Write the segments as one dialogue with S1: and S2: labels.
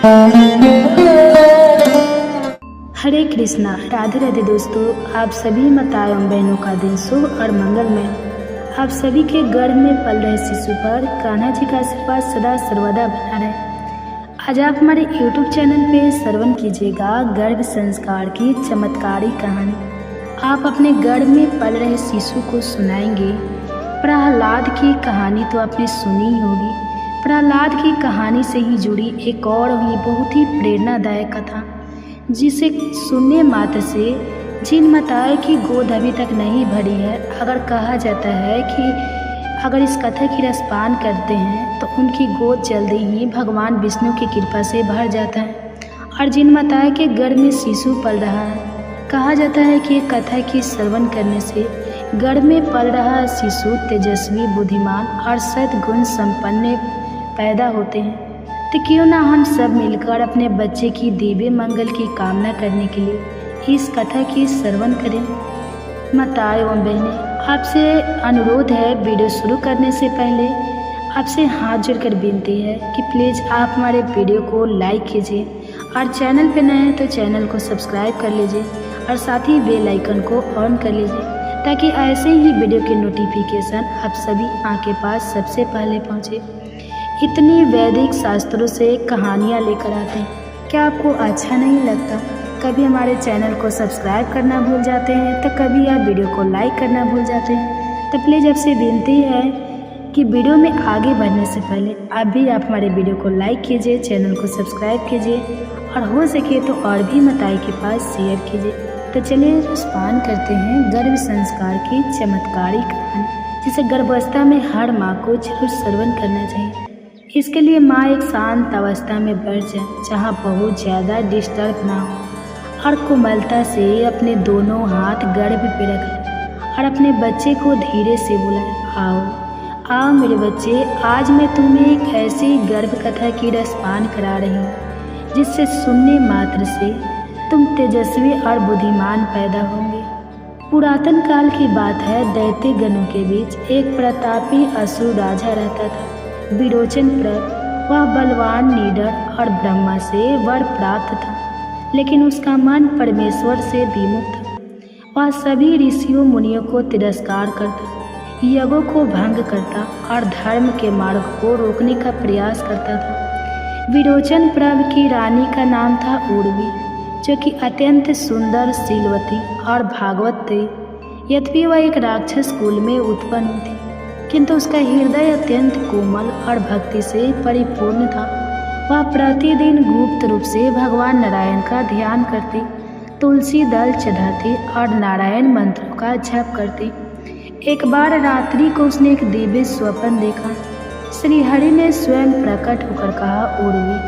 S1: हरे कृष्णा, राधे राधे दोस्तों। आप सभी माताओं एवं बहनों का दिन शुभ और मंगलमय। आप सभी के गर्भ में पल रहे शिशु पर कान्हा जी का आशीर्वाद सदा सर्वदा बना रहे। आज आप हमारे YouTube चैनल पे श्रवण कीजिएगा गर्भ संस्कार की चमत्कारी कहानी। आप अपने गर्भ में पल रहे शिशु को सुनाएंगे। प्रहलाद की कहानी तो आपने सुनी ही होगी। प्रहलाद की कहानी से ही जुड़ी एक और भी बहुत ही प्रेरणादायक कथा, जिसे सुनने मात्र से जिन माताएं की गोद अभी तक नहीं भरी है, अगर कहा जाता है कि अगर इस कथा की रसपान करते हैं तो उनकी गोद जल्दी ही भगवान विष्णु की कृपा से भर जाता है। और जिन माताएं के गर्भ में शिशु पल रहा है, कहा जाता है कि एक कथा की श्रवण करने से गर्भ में पल रहा शिशु तेजस्वी, बुद्धिमान और सद्गुण संपन्न पैदा होते हैं। तो क्यों ना हम सब मिलकर अपने बच्चे की दिव्य मंगल की कामना करने के लिए इस कथा की श्रवण करें। माताएं एवं बहनें, आपसे अनुरोध है, वीडियो शुरू करने से पहले आपसे हाथ जोड़कर विनती है कि प्लीज़ आप हमारे वीडियो को लाइक कीजिए और चैनल पर नए हैं तो चैनल को सब्सक्राइब कर लीजिए और साथ ही बेल आइकन को ऑन कर लीजिए, ताकि ऐसे ही वीडियो के नोटिफिकेशन आप सभी के पास सबसे पहले पहुँचे। इतनी वैदिक शास्त्रों से कहानियाँ लेकर आते हैं, क्या आपको अच्छा नहीं लगता? कभी हमारे चैनल को सब्सक्राइब करना भूल जाते हैं तो कभी आप वीडियो को लाइक करना भूल जाते हैं। तो प्लीज़ आपसे विनती है कि वीडियो में आगे बढ़ने से पहले आप भी हमारे वीडियो को लाइक कीजिए, चैनल को सब्सक्राइब कीजिए और हो सके तो और भी माताएं के पास शेयर कीजिए। तो चलिए रसपान करते हैं गर्भ संस्कार की चमत्कारी कहानी, जिसे गर्भावस्था में हर माँ को जरूर श्रवण करना चाहिए। इसके लिए माँ एक शांत अवस्था में बैठ जाए, जहाँ बहुत ज़्यादा डिस्टर्ब ना हो, और कोमलता से अपने दोनों हाथ गर्भ पे रख ले और अपने बच्चे को धीरे से बुलाए, आओ आओ मेरे बच्चे, आज मैं तुम्हें एक ऐसी गर्भ कथा की रसपान करा रही हूँ जिससे सुनने मात्र से तुम तेजस्वी और बुद्धिमान पैदा होंगे। पुरातन काल की बात है, दैत्य गणों के बीच एक प्रतापी असुर राजा रहता था, विरोचन प्रद। वह बलवान, निडर और ब्रह्मा से वर प्राप्त था, लेकिन उसका मन परमेश्वर से विमुख था। वह सभी ऋषियों मुनियों को तिरस्कार करता, यज्ञों को भंग करता और धर्म के मार्ग को रोकने का प्रयास करता था। विरोचन प्रभ की रानी का नाम था उर्वी, जो कि अत्यंत सुंदर, शीलवती और भागवत थी। यद्यपि वह एक राक्षस कुल में उत्पन्न हुई थी, किंतु उसका हृदय अत्यंत कोमल और भक्ति से परिपूर्ण था। वह प्रतिदिन गुप्त रूप से भगवान नारायण का ध्यान करती, तुलसी दल चढ़ाती और नारायण मंत्रों का जप करती। एक बार रात्रि को उसने एक दिव्य स्वप्न देखा। श्री हरि ने स्वयं प्रकट होकर कहा, उर्वी,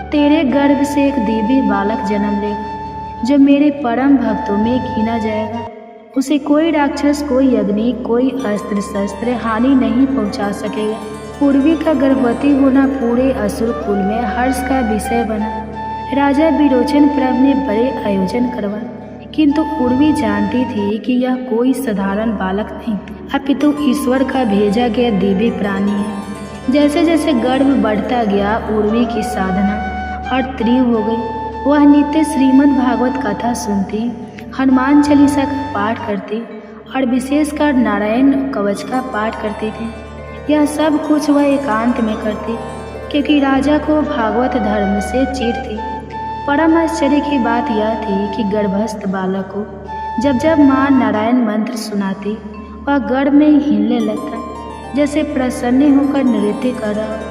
S1: तेरे गर्भ से एक दिव्य बालक जन्म लेगा, जो मेरे परम भक्तों में गिना जाएगा। उसे कोई राक्षस, कोई अग्नि, कोई अस्त्र शस्त्र हानि नहीं पहुंचा सकेगा। उर्वी का गर्भवती होना पूरे असुर कुल में हर्ष का विषय बना। राजा विरोचन प्रभ ने बड़े आयोजन करवाए, किंतु उर्वी जानती थी कि यह कोई साधारण बालक नहीं, अपितु ईश्वर का भेजा गया दिव्य प्राणी है। जैसे जैसे गर्भ बढ़ता गया, उर्वी की साधना और तीव्र हो गई। वह नित्य श्रीमद् भागवत कथा सुनती, हनुमान चालीसा का पाठ करती और विशेषकर नारायण कवच का पाठ करती थी। यह सब कुछ वह एकांत में करती, क्योंकि राजा को भागवत धर्म से चिढ़ थी। परम आश्चर्य की बात यह थी कि गर्भस्थ बालक को जब जब माँ नारायण मंत्र सुनाती, वह गर्भ में हिलने लगता, जैसे प्रसन्न होकर नृत्य कर रहा हो।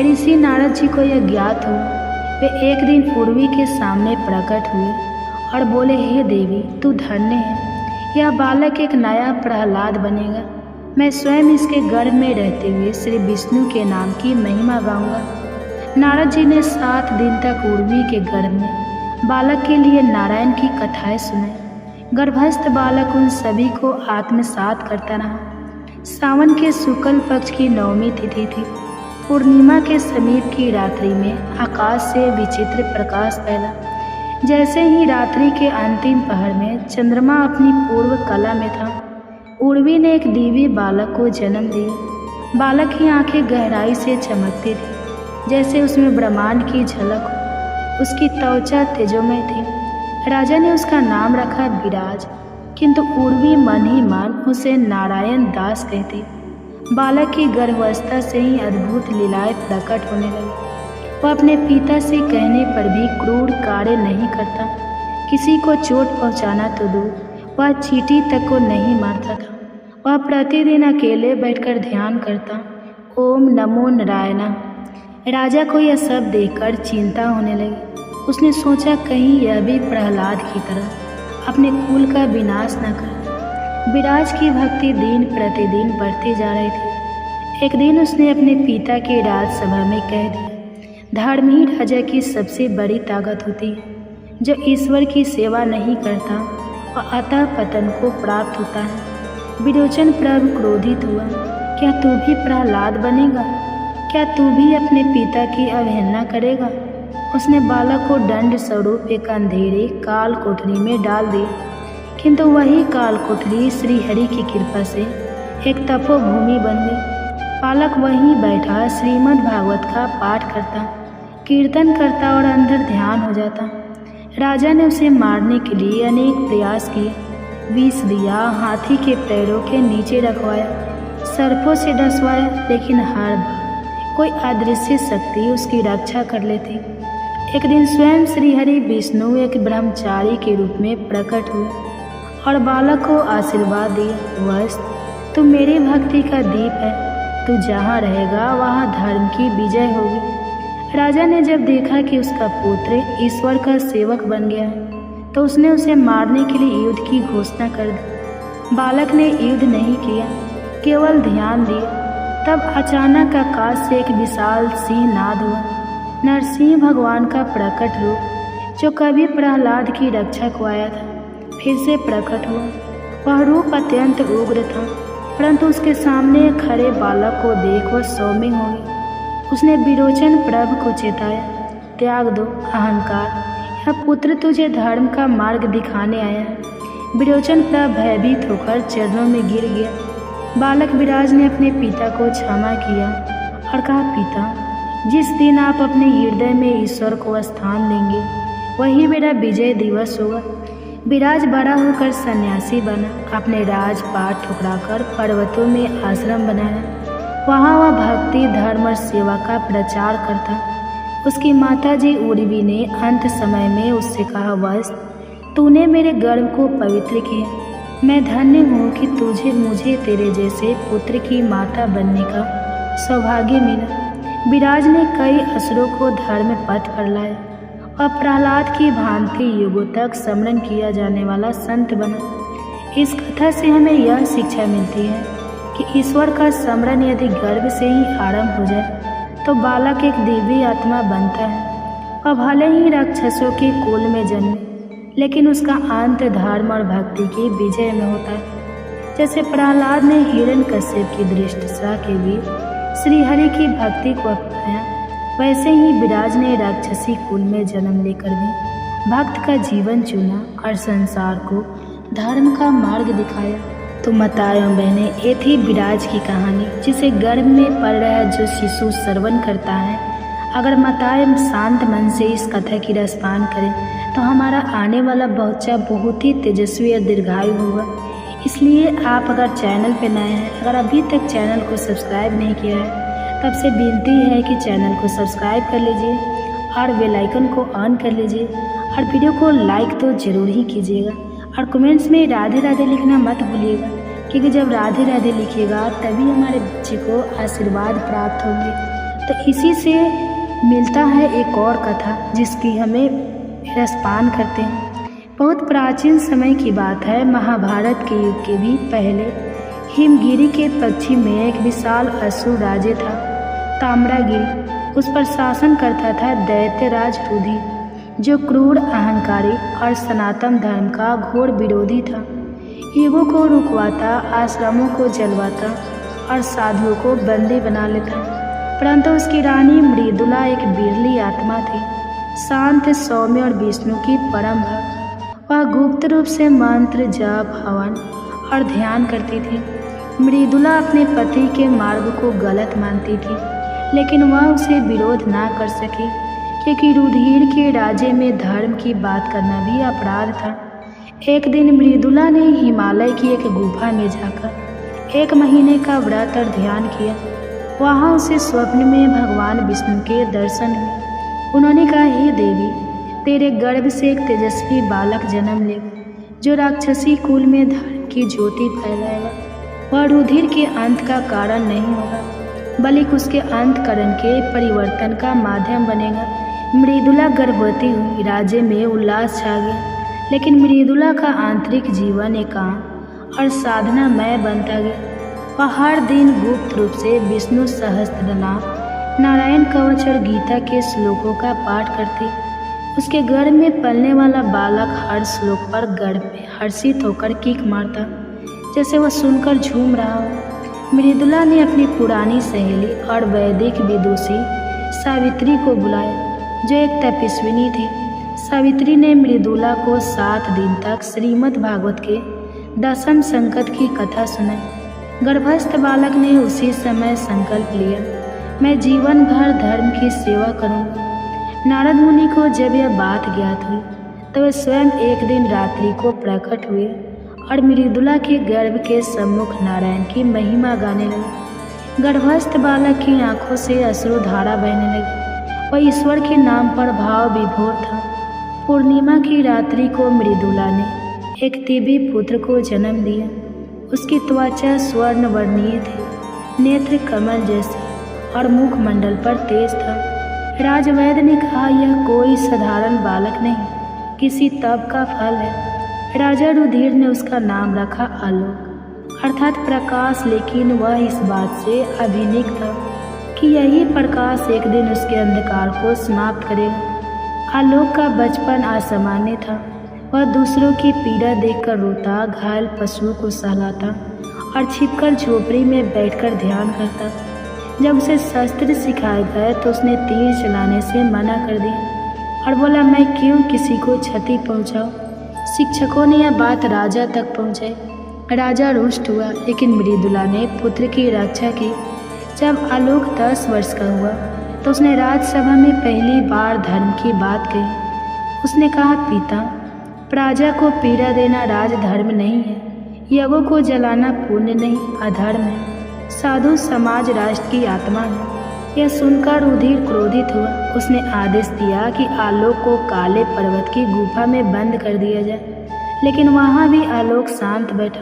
S1: ऋषि नारद जी को यह ज्ञात हुआ। वे एक दिन उर्वी के सामने प्रकट हुए और बोले, हे देवी, तू धन्य है, यह बालक एक नया प्रहलाद बनेगा। मैं स्वयं इसके गर्भ में रहते हुए श्री विष्णु के नाम की महिमा गाऊंगा। नारद जी ने 7 दिन तक उर्वी के गर्भ में बालक के लिए नारायण की कथाएं सुनाई। गर्भस्थ बालक उन सभी को आत्मसात करता रहा। सावन के शुक्ल पक्ष की नवमी तिथि थी। पूर्णिमा के समीप की रात्रि में आकाश से विचित्र प्रकाश फैला। जैसे ही रात्रि के अंतिम पहर में चंद्रमा अपनी पूर्व कला में था, उर्वी ने एक दिव्य बालक को जन्म दिया। बालक की आंखें गहराई से चमकती थी, जैसे उसमें ब्रह्मांड की झलक हो। उसकी त्वचा तेजोमय थी। राजा ने उसका नाम रखा विराज, किंतु उर्वी मन ही मन उसे नारायण दास कहती। बालक की गर्भावस्था से ही अद्भुत लीलाएं प्रकट होने लगी। वह अपने पिता से कहने पर भी क्रूर कार्य नहीं करता। किसी को चोट पहुंचाना तो दूर, वह चींटी तक को नहीं मारता था। वह प्रतिदिन अकेले बैठकर ध्यान करता, ओम नमो नारायण। राजा को यह सब देखकर चिंता होने लगी। उसने सोचा कहीं यह भी प्रहलाद की तरह अपने कुल का विनाश न कर। विराज की भक्ति दिन प्रतिदिन बढ़ती जा रही थी। एक दिन उसने अपने पिता की राजसभा में कह दिया, धर्म ही राजा की सबसे बड़ी ताकत होती है। जो ईश्वर की सेवा नहीं करता वह अतः पतन को प्राप्त होता है। विरोचन प्रभु क्रोधित हुआ, क्या तू भी प्रहलाद बनेगा? क्या तू भी अपने पिता की अवहेलना करेगा? उसने बालक को दंड स्वरूप एक अंधेरे काल कोठरी में डाल दिया, किंतु वही काल कोठरी श्रीहरि की कृपा से एक तपोभूमि बन गई। बालक वहीं बैठा श्रीमद् भागवत का पाठ करता, कीर्तन करता और अंदर ध्यान हो जाता। राजा ने उसे मारने के लिए अनेक प्रयास किए, विष दिया, हाथी के पैरों के नीचे रखवाया, सर्पों से डसवाया, लेकिन हर बार कोई अदृश्य शक्ति उसकी रक्षा कर लेती। एक दिन स्वयं श्रीहरि विष्णु एक ब्रह्मचारी के रूप में प्रकट हुए और बालक को आशीर्वाद दिया, वत्स तू मेरी भक्ति का दीप है, तू जहाँ रहेगा वहाँ धर्म की विजय होगी। राजा ने जब देखा कि उसका पुत्र ईश्वर का सेवक बन गया है तो उसने उसे मारने के लिए युद्ध की घोषणा कर दी। बालक ने युद्ध नहीं किया, केवल ध्यान दिया। तब अचानक आकाश से एक विशाल सिंह नाद हुआ। नरसिंह भगवान का प्रकट रूप, जो कभी प्रहलाद की रक्षा को आया था, फिर से प्रकट हुआ। वह रूप अत्यंत उग्र था, परंतु उसके सामने खड़े बालक को देख वह सौम्य हो गई। उसने विरोचन प्रभु को चेताया, त्याग दो अहंकार, यह पुत्र तुझे धर्म का मार्ग दिखाने आया है। विरोचन प्रभु भयभीत होकर चरणों में गिर गया। बालक विराज ने अपने पिता को क्षमा किया और कहा, पिता, जिस दिन आप अपने हृदय में ईश्वर को स्थान देंगे वही मेरा विजय दिवस होगा। विराज बड़ा होकर सन्यासी बना, अपने राजपाट ठुकराकर पर्वतों में आश्रम बनाया। वहाँ वह भक्ति, धर्म और सेवा का प्रचार करता। उसकी माताजी उर्वी ने अंत समय में उससे कहा, वत्स तूने मेरे गर्भ को पवित्र किया। मैं धन्य हूँ कि तुझे मुझे तेरे जैसे पुत्र की माता बनने का सौभाग्य मिला। विराज ने कई असुरों को धर्म पथ पर लाया और प्रहलाद की भांति युगों तक स्मरण किया जाने वाला संत बना। इस कथा से हमें यह शिक्षा मिलती है कि ईश्वर का स्मरण यदि गर्भ से ही आरंभ हो जाए तो बालक एक दिव्य आत्मा बनता है और भले ही राक्षसों के कुल में जन्मे, लेकिन उसका अंत धर्म और भक्ति की विजय में होता है। जैसे प्रहलाद ने हिरण्यकश्यप की दृष्टता के भी श्रीहरि की भक्ति को अपनाया, वैसे ही विराज ने राक्षसी कुल में जन्म लेकर भी भक्त का जीवन चुना और संसार को धर्म का मार्ग दिखाया। तो माताएं एवं बहनें, ये थी विराज की कहानी, जिसे गर्भ में पल रहा जो शिशु श्रवण करता है। अगर माताएं शांत मन से इस कथा की रसपान करें तो हमारा आने वाला बच्चा बहुत ही तेजस्वी और दीर्घायु होगा। इसलिए आप अगर चैनल पर नए हैं, अगर अभी तक चैनल को सब्सक्राइब नहीं किया है, तब से विनती है कि चैनल को सब्सक्राइब कर लीजिए और बेल आइकन को ऑन कर लीजिए और वीडियो को लाइक तो ज़रूर ही कीजिएगा और कमेंट्स में राधे राधे लिखना मत भूलिएगा, क्योंकि जब राधे राधे लिखिएगा तभी हमारे बच्चे को आशीर्वाद प्राप्त होंगे। तो इसी से मिलता है एक और कथा जिसकी हमें रसपान करते हैं। बहुत प्राचीन समय की बात है, महाभारत के युग के भी पहले हिमगिरी के पश्चिम में एक विशाल असुर राज्य था, ताम्रागिरी। उस पर शासन करता था दैत्यराज रुधि, जो क्रूर, अहंकारी और सनातन धर्म का घोर विरोधी था। युगों को रुकवाता, आश्रमों को जलवाता और साधुओं को बंदी बना लेता। परंतु उसकी रानी मृदुला एक बिरली आत्मा थी, शांत, सौम्य और विष्णु की परम भक्त। वह गुप्त रूप से मंत्र, जप, हवन और ध्यान करती थी। मृदुला अपने पति के मार्ग को गलत मानती थी, लेकिन वह उसे विरोध ना कर सकी, क्योंकि रुधिर के राज्य में धर्म की बात करना भी अपराध था। एक दिन मृदुला ने हिमालय की एक गुफा में जाकर 1 महीने का व्रत और ध्यान किया। वहाँ उसे स्वप्न में भगवान विष्णु के दर्शन हुए। उन्होंने कहा, हे देवी, तेरे गर्भ से एक तेजस्वी बालक जन्म लेगा जो राक्षसी कुल में धर्म की ज्योति फैलाएगा। वह रुधिर के अंत का कारण नहीं होगा, बल्कि उसके अंतकरण के परिवर्तन का माध्यम बनेगा। मृदुला गर्भवती हुई, राज्य में उल्लास छा गया, लेकिन मृदुला का आंतरिक जीवन एकांत और साधनामय बनता गया। वह हर दिन गुप्त रूप से विष्णु सहस्त्रनाम, नारायण कवच और गीता के श्लोकों का पाठ करती। उसके गर्भ में पलने वाला बालक हर श्लोक पर गर्भ में हर्षित होकर किक मारता, जैसे वह सुनकर झूम रहा हो। मृदुला ने अपनी पुरानी सहेली और वैदिक विदुषी सावित्री को बुलाया, जो एक तपस्विनी थी। सावित्री ने मृदुला को 7 दिन तक श्रीमद् भागवत के 10वें संकट की कथा सुनाई। गर्भस्थ बालक ने उसी समय संकल्प लिया, मैं जीवन भर धर्म की सेवा करूंगा। नारद मुनि को जब यह बात ज्ञात हुई तो वे स्वयं एक दिन रात्रि को प्रकट हुए और मृदुला के गर्भ के सम्मुख नारायण की महिमा गाने लगे। गर्भस्थ बालक की आंखों से अश्रुधारा बहने लगी। वह ईश्वर के नाम पर भाव विभोर था। पूर्णिमा की रात्रि को मृदुला ने एक दिव्य पुत्र को जन्म दिया। उसकी त्वचा स्वर्ण वर्णीय थी, नेत्र कमल जैसे और मुखमंडल पर तेज था। राजवैद्य ने कहा, यह कोई साधारण बालक नहीं, किसी तप का फल है। राजा रुधिर ने उसका नाम रखा आलोक, अर्थात प्रकाश, लेकिन वह इस बात से अभिनिक था कि यही प्रकाश एक दिन उसके अंधकार को समाप्त करेगा। आलोक का बचपन असामान्य था। वह दूसरों की पीड़ा देखकर रोता, घायल पशुओं को सहलाता और छिपकर झोपड़ी में बैठकर ध्यान करता। जब उसे शस्त्र सिखाए गए तो उसने तीर चलाने से मना कर दिया और बोला, मैं क्यों किसी को क्षति पहुंचाऊं। शिक्षकों ने यह बात राजा तक पहुंचाई। राजा रुष्ट हुआ, लेकिन मृदुला ने पुत्र की रक्षा की। जब आलोक 10 वर्ष का हुआ तो उसने राजसभा में पहली बार धर्म की बात कही। उसने कहा, पिता, प्रजा को पीड़ा देना राजधर्म नहीं है। यज्ञों को जलाना पुण्य नहीं, अधर्म है। साधु समाज राष्ट्र की आत्मा है। यह सुनकर रुधिर क्रोधित हुआ। उसने आदेश दिया कि आलोक को काले पर्वत की गुफा में बंद कर दिया जाए, लेकिन वहाँ भी आलोक शांत बैठा,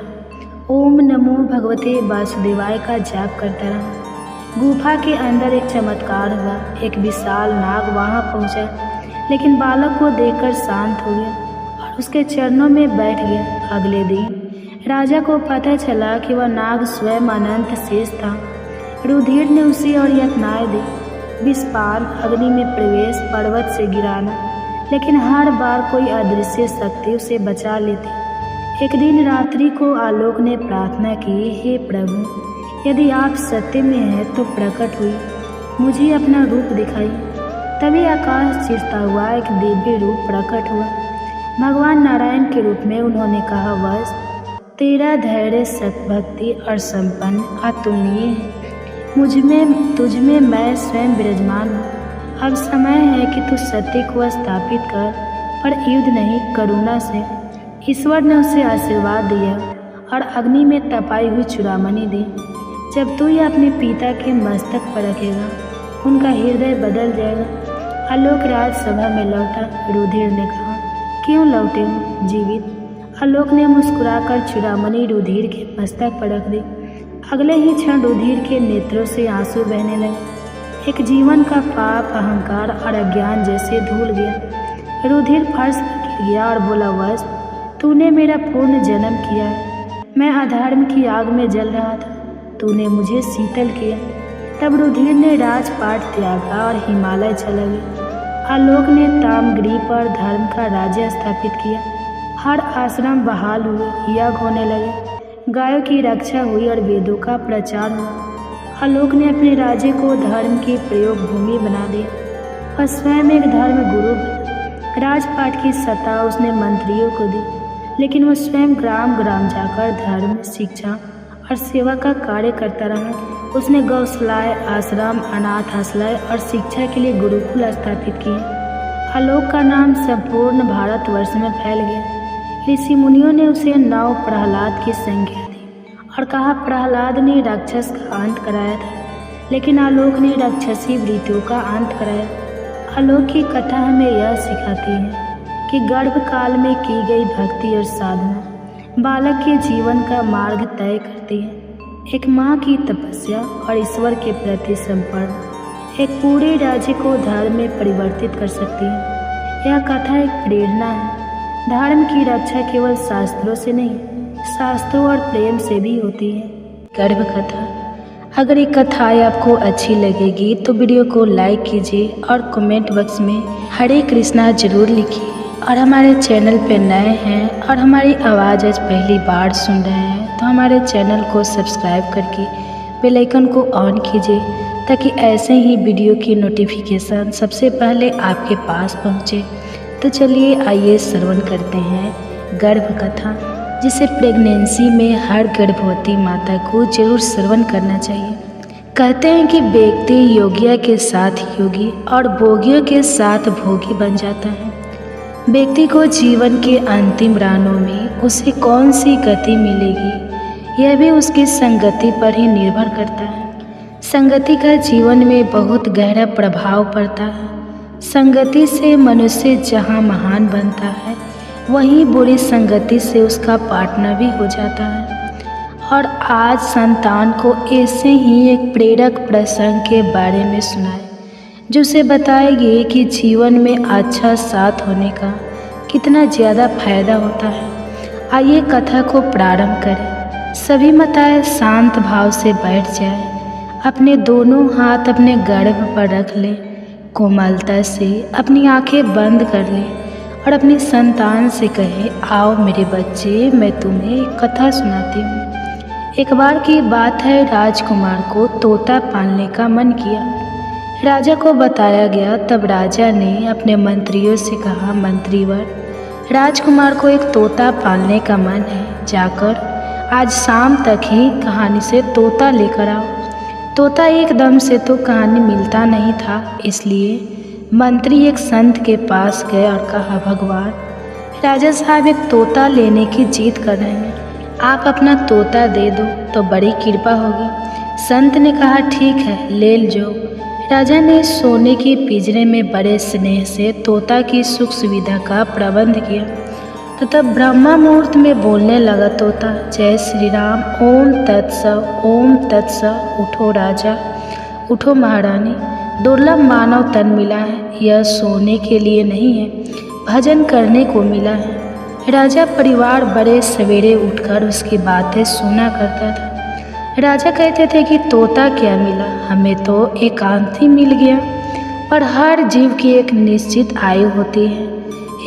S1: ओम नमो भगवते वासुदेवाय का जाप करता रहा। गुफा के अंदर एक चमत्कार हुआ। एक विशाल नाग वहाँ पहुँचा, लेकिन बालक को देखकर शांत हो गया और उसके चरणों में बैठ गया। अगले दिन राजा को पता चला कि वह नाग स्वयं अनंत शेष था। रुधिर ने उसे और यातनाएं दी, विषपान, अग्नि में प्रवेश, पर्वत से गिराना, लेकिन हर बार कोई अदृश्य शक्ति उसे बचा लेती। एक दिन रात्रि को आलोक ने प्रार्थना की, हे प्रभु, यदि आप सत्य में हैं तो प्रकट हुई, मुझे अपना रूप दिखाइए। तभी आकाश चीरता हुआ एक दिव्य रूप प्रकट हुआ। भगवान नारायण के रूप में उन्होंने कहा, वश तेरा धैर्य, सतभक्ति और संपन्न अतुलनीय है। तुझमें मैं स्वयं विराजमान हूँ। अब समय है कि तू सत्य को स्थापित कर, पर युद्ध नहीं, करुणा से। ईश्वर ने उसे आशीर्वाद दिया और अग्नि में तपाई हुई चूड़ामणि दी। जब तू यह अपने पिता के मस्तक पर रखेगा, उनका हृदय बदल जाएगा। आलोक राजसभा में लौटा। रुधिर ने कहा, क्यों लौटे हो? जीवित। आलोक ने मुस्कुराकर चूड़ामणि रुधिर के मस्तक पर रख दी। अगले ही क्षण रुधिर के नेत्रों से आंसू बहने लगे। एक जीवन का पाप, अहंकार और अज्ञान जैसे धुल गया। रुधिर फर्श पर गिर गया और बोला, वश तूने मेरा पूर्ण जन्म किया है। मैं अधर्म की आग में जल रहा था, तूने मुझे शीतल किया। तब रुधिर ने राजपाट त्यागा और हिमालय चला गया। आलोक ने तामगिरी पर धर्म का राज्य स्थापित किया। हर आश्रम बहाल हुए, यज्ञ होने लगे, गायों की रक्षा हुई और वेदों का प्रचार हुआ। आलोक ने अपने राज्य को धर्म की प्रयोग भूमि बना दिया। वह स्वयं एक धर्म गुरु बना। राजपाट की सत्ता उसने मंत्रियों को दी, लेकिन वह स्वयं ग्राम ग्राम जाकर धर्म, शिक्षा और सेवा का कार्य करता रहा। उसने गौशालाएँ, आश्रम, अनाथ आश्रय और शिक्षा के लिए गुरुकुल स्थापित किए। आलोक का नाम संपूर्ण भारतवर्ष में फैल गया। ऋषि मुनियों ने उसे नव प्रहलाद की संज्ञा दी और कहा, प्रहलाद ने राक्षस का अंत कराया था, लेकिन आलोक ने राक्षसी वृत्तियों का अंत कराया। आलोक की कथा हमें यह सिखाती है कि गर्भकाल में की गई भक्ति और साधना बालक के जीवन का मार्ग तय करती है। एक माँ की तपस्या और ईश्वर के प्रति समर्पण एक पूरे राज्य को धर्म में परिवर्तित कर सकती है। यह कथा एक प्रेरणा है। धर्म की रक्षा केवल शास्त्रों से नहीं, शास्त्रों और प्रेम से भी होती है। गर्भ कथा। अगर ये कथाएँ आपको अच्छी लगेगी तो वीडियो को लाइक कीजिए और कमेंट बॉक्स में हरे कृष्णा जरूर लिखिए। और हमारे चैनल पे नए हैं और हमारी आवाज़ आज पहली बार सुन रहे हैं तो हमारे चैनल को सब्सक्राइब करके बेल आइकन को ऑन कीजिए, ताकि ऐसे ही वीडियो की नोटिफिकेशन सबसे पहले आपके पास पहुँचे। तो चलिए आइए श्रवण करते हैं गर्भ कथा, जिसे प्रेगनेंसी में हर गर्भवती माता को जरूर श्रवण करना चाहिए। कहते हैं कि व्यक्ति योगिया के साथ योगी और भोगियों के साथ भोगी बन जाता है। व्यक्ति को जीवन के अंतिम राहों में उसे कौन सी गति मिलेगी, यह भी उसकी संगति पर ही निर्भर करता है। संगति का जीवन में बहुत गहरा प्रभाव पड़ता है। संगति से मनुष्य जहाँ महान बनता है, वहीं बुरी संगति से उसका पार्टनर भी हो जाता है। और आज संतान को ऐसे ही एक प्रेरक प्रसंग के बारे में सुनाए, जो उसे बताएगी कि जीवन में अच्छा साथ होने का कितना ज़्यादा फायदा होता है। आइए कथा को प्रारंभ करें। सभी माताएं शांत भाव से बैठ जाएं, अपने दोनों हाथ अपने गर्भ पर रख लें, कोमलता से अपनी आंखें बंद कर लें और अपनी संतान से कहे, आओ मेरे बच्चे, मैं तुम्हें एक कथा सुनाती हूँ। एक बार की बात है, राजकुमार को तोता पालने का मन किया। राजा को बताया गया। तब राजा ने अपने मंत्रियों से कहा, मंत्रीवर, राजकुमार को एक तोता पालने का मन है, जाकर आज शाम तक ही कहानी से तोता लेकर आओ। तोता एकदम से तो कहानी मिलता नहीं था, इसलिए मंत्री एक संत के पास गए और कहा, भगवान, राजा साहब एक तोता लेने की जिद कर रहे हैं, आप अपना तोता दे दो तो बड़ी कृपा होगी। संत ने कहा, ठीक है, ले लो। राजा ने सोने के पिंजरे में बड़े स्नेह से तोता की सुख सुविधा का प्रबंध किया। तो तब ब्रह्मा मुहूर्त में बोलने लगा तोता, जय श्री राम, ओम तत्सव, ओम तत्सव। उठो राजा, उठो महारानी, दुर्लभ मानव तन मिला है, यह सोने के लिए नहीं है, भजन करने को मिला है। राजा परिवार बड़े सवेरे उठकर उसकी बातें सुना करता था। राजा कहते थे कि तोता क्या मिला, हमें तो एकांत ही मिल गया। पर हर जीव की एक निश्चित आयु होती है।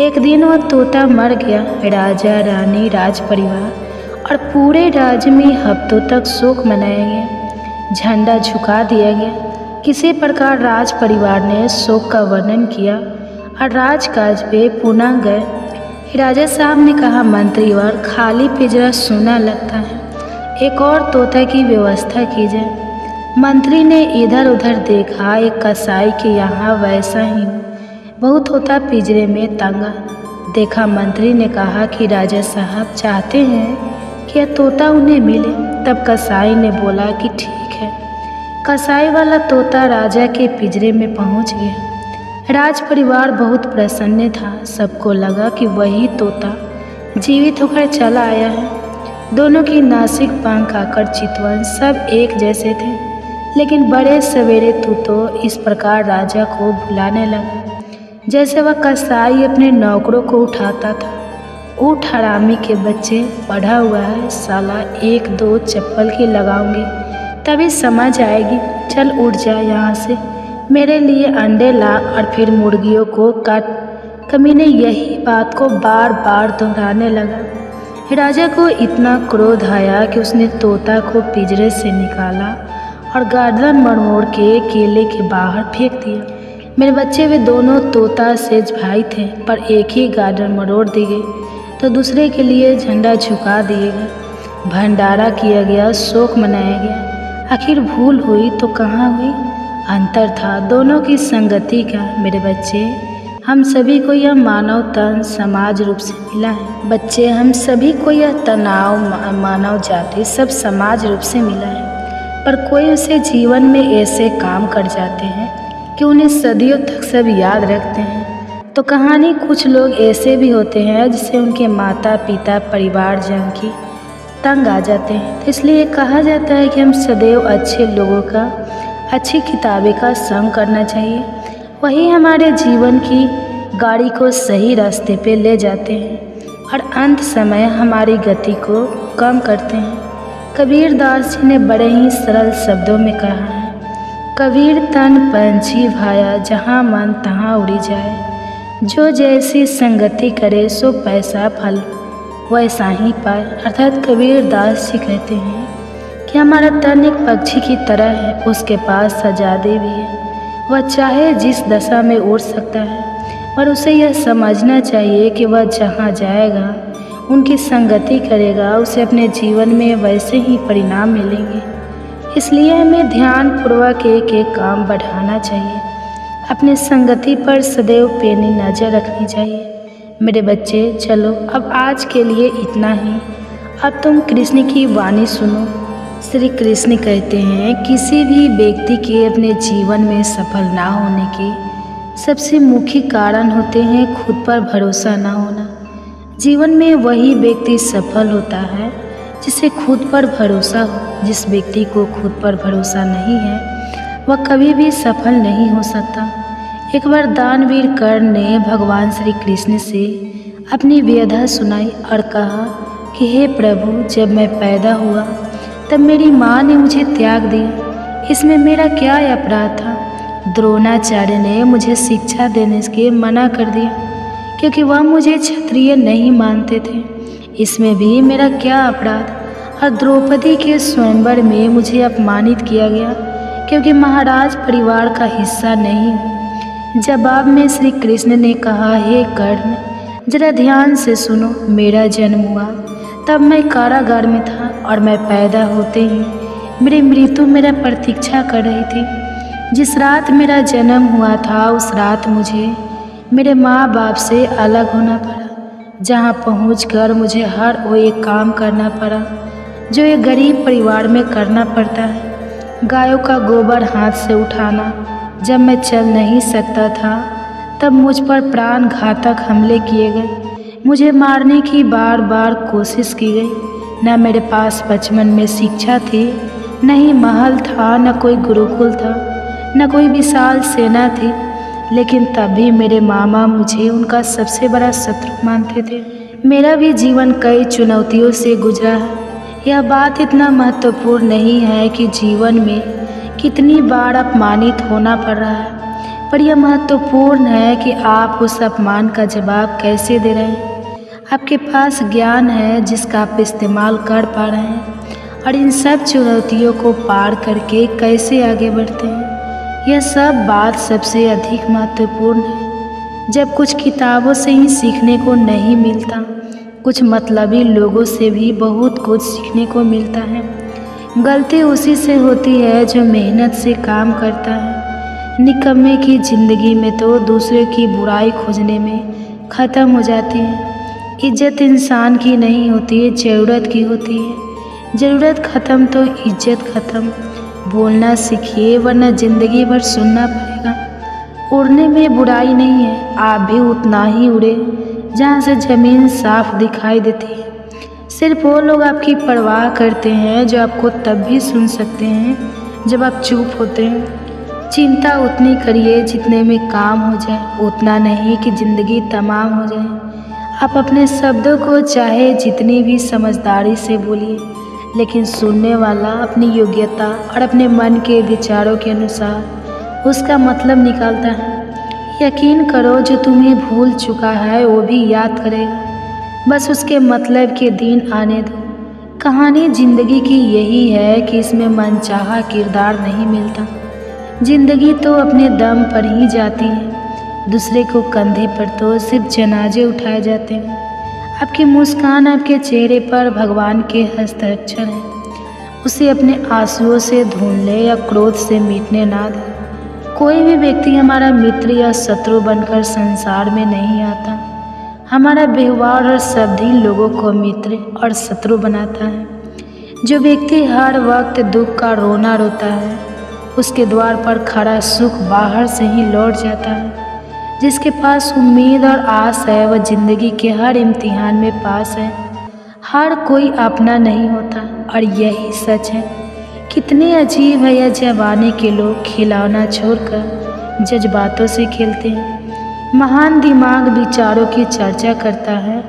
S1: एक दिन वह तोता मर गया। राजा, रानी, राज परिवार और पूरे राज्य में हफ्तों तक शोक मनाया गया, झंडा झुका दिया गया। किसी प्रकार राज परिवार ने शोक का वर्णन किया और राजकाज पे पुनः गए। राजा साहब ने कहा, मंत्रीवर, खाली पिंजरा सूना लगता है, एक और तोता की व्यवस्था की जाए। मंत्री ने इधर उधर देखा, एक कसाई के यहाँ वैसा ही बहुत तोता पिंजरे में टंगा देखा। मंत्री ने कहा कि राजा साहब चाहते हैं कि यह तोता उन्हें मिले। तब कसाई ने बोला कि ठीक है। कसाई वाला तोता राजा के पिंजरे में पहुँच गया। राज परिवार बहुत प्रसन्न था। सबको लगा कि वही तोता जीवित होकर चला आया है। दोनों की नासिक, पंख, आकर, चितवन सब एक जैसे थे, लेकिन बड़े सवेरे तू तो इस प्रकार राजा को बुलाने लगा जैसे वह कसाई अपने नौकरों को उठाता था। उठ हरामी के बच्चे, पढ़ा हुआ है साला, एक दो चप्पल की लगाऊंगी तभी समझ आएगी। चल उठ जा यहाँ से, मेरे लिए अंडे ला और फिर मुर्गियों को काट। कमीने यही बात को बार बार दोहराने लगा। राजा को इतना क्रोध आया कि उसने तोता को पिंजरे से निकाला और गर्दन मरोड़ के केले के बाहर फेंक दिया। मेरे बच्चे वे दोनों तोता सेज भाई थे, पर एक ही गर्दन मरोड़ दी गई तो दूसरे के लिए झंडा झुका दिए गए। भंडारा किया गया, शोक मनाया गया। आखिर भूल हुई तो कहाँ हुई? अंतर था दोनों की संगति का। मेरे बच्चे, हम सभी को यह मानव तन समाज रूप से मिला है। बच्चे, हम सभी को यह तनाव मानव जाति सब समाज रूप से मिला है, पर कोई उसे जीवन में ऐसे काम कर जाते हैं कि उन्हें सदियों तक सब याद रखते हैं। तो कहानी कुछ लोग ऐसे भी होते हैं जिसे उनके माता पिता परिवारजन की तंग आ जाते हैं। तो इसलिए कहा जाता है कि हम सदैव अच्छे लोगों का, अच्छी किताबें का संग करना चाहिए। वही हमारे जीवन की गाड़ी को सही रास्ते पे ले जाते हैं और अंत समय हमारी गति को कम करते हैं। कबीरदास जी ने बड़े ही सरल शब्दों में कहा है, कबीर तन पंछी भाया, जहाँ मन तहाँ उड़ी जाए। जो जैसी संगति करे सो पैसा फल वैसा ही पाए। अर्थात कबीरदास जी कहते हैं कि हमारा तन एक पक्षी की तरह है, उसके पास आज़ादी भी है। वह चाहे जिस दशा में उड़ सकता है, पर उसे यह समझना चाहिए कि वह जहाँ जाएगा, उनकी संगति करेगा, उसे अपने जीवन में वैसे ही परिणाम मिलेंगे। इसलिए हमें ध्यानपूर्वक एक एक काम बढ़ाना चाहिए। अपने संगति पर सदैव पैनी नज़र रखनी चाहिए। मेरे बच्चे, चलो अब आज के लिए इतना ही। अब तुम कृष्ण की वाणी सुनो। श्री कृष्ण कहते हैं, किसी भी व्यक्ति के अपने जीवन में सफल ना होने के सबसे मुख्य कारण होते हैं खुद पर भरोसा ना होना। जीवन में वही व्यक्ति सफल होता है जिसे खुद पर भरोसा हो। जिस व्यक्ति को खुद पर भरोसा नहीं है वह कभी भी सफल नहीं हो सकता। एक बार दानवीर कर्ण ने भगवान श्री कृष्ण से अपनी व्यथा सुनाई और कहा कि हे प्रभु, जब मैं पैदा हुआ तब मेरी माँ ने मुझे त्याग दिया, इसमें मेरा क्या अपराध था? द्रोणाचार्य ने मुझे शिक्षा देने के मना कर दिया क्योंकि वह मुझे क्षत्रिय नहीं मानते थे, इसमें भी मेरा क्या अपराध? और द्रौपदी के स्वयंवर में मुझे अपमानित किया गया क्योंकि महाराज परिवार का हिस्सा नहीं हूँ। जवाब में श्री कृष्ण ने कहा, हे कर्ण, जरा ध्यान से सुनो। मेरा जन्म हुआ तब मैं कारागार में था और मैं पैदा होते ही मेरी मृत्यु मेरा प्रतीक्षा कर रही थी। जिस रात मेरा जन्म हुआ था उस रात मुझे मेरे माँ बाप से अलग होना पड़ा, जहाँ पहुँचकर मुझे हर वो एक काम करना पड़ा जो एक गरीब परिवार में करना पड़ता है। गायों का गोबर हाथ से उठाना। जब मैं चल नहीं सकता था तब मुझ पर प्राण घातक हमले किए गए। मुझे मारने की बार बार कोशिश की गई। न मेरे पास बचपन में शिक्षा थी, न ही महल था, न कोई गुरुकुल था, न कोई विशाल सेना थी, लेकिन तब भी मेरे मामा मुझे उनका सबसे बड़ा शत्रु मानते थे। मेरा भी जीवन कई चुनौतियों से गुजरा है। यह बात इतना महत्वपूर्ण नहीं है कि जीवन में कितनी बार अपमानित होना पड़ रहा है, पर यह महत्वपूर्ण है कि आप उस अपमान का जवाब कैसे दे रहे हैं। आपके पास ज्ञान है जिसका आप इस्तेमाल कर पा रहे हैं, और इन सब चुनौतियों को पार करके कैसे आगे बढ़ते हैं, यह सब बात सबसे अधिक महत्वपूर्ण है। जब कुछ किताबों से ही सीखने को नहीं मिलता, कुछ मतलबी लोगों से भी बहुत कुछ सीखने को मिलता है। गलती उसी से होती है जो मेहनत से काम करता है। निकम्मे की ज़िंदगी में तो दूसरे की बुराई खोजने में ख़त्म हो जाती है। इज्जत इंसान की नहीं होती, ज़रूरत की होती है। ज़रूरत ख़त्म तो इज्जत ख़त्म। बोलना सीखिए वरना ज़िंदगी भर सुनना पड़ेगा। उड़ने में बुराई नहीं है, आप भी उतना ही उड़े जहाँ से ज़मीन साफ दिखाई देती है। सिर्फ वो लोग आपकी परवाह करते हैं जो आपको तब भी सुन सकते हैं जब आप चुप होते हैं। चिंता उतनी करिए जितने में काम हो जाए, उतना नहीं कि ज़िंदगी तमाम हो जाए। आप अपने शब्दों को चाहे जितनी भी समझदारी से बोलिए, लेकिन सुनने वाला अपनी योग्यता और अपने मन के विचारों के अनुसार उसका मतलब निकालता है। यकीन करो, जो तुम्हें भूल चुका है वो भी याद करेगा, बस उसके मतलब के दिन आने दो। कहानी ज़िंदगी की यही है कि इसमें मनचाहा किरदार नहीं मिलता। ज़िंदगी तो अपने दम पर ही जाती है। दूसरे को कंधे पर तो सिर्फ जनाजे उठाए जाते हैं। आपकी मुस्कान, आपके चेहरे पर भगवान के हस्ताक्षर हैं। उसे अपने आंसुओं से धुन ले या क्रोध से मिटने ना दे। कोई भी व्यक्ति हमारा मित्र या शत्रु बनकर संसार में नहीं आता। हमारा व्यवहार और शब्द ही लोगों को मित्र और शत्रु बनाता है। जो व्यक्ति हर वक्त दुख का रोना रोता है, उसके द्वार पर खड़ा सुख बाहर से ही लौट जाता है। जिसके पास उम्मीद और आस है, वह जिंदगी के हर इम्तिहान में पास है। हर कोई अपना नहीं होता और यही सच है। कितने अजीब है यह जवानी के लोग, खिलौना छोड़कर जज्बातों से खेलते हैं। महान दिमाग विचारों की चर्चा करता है,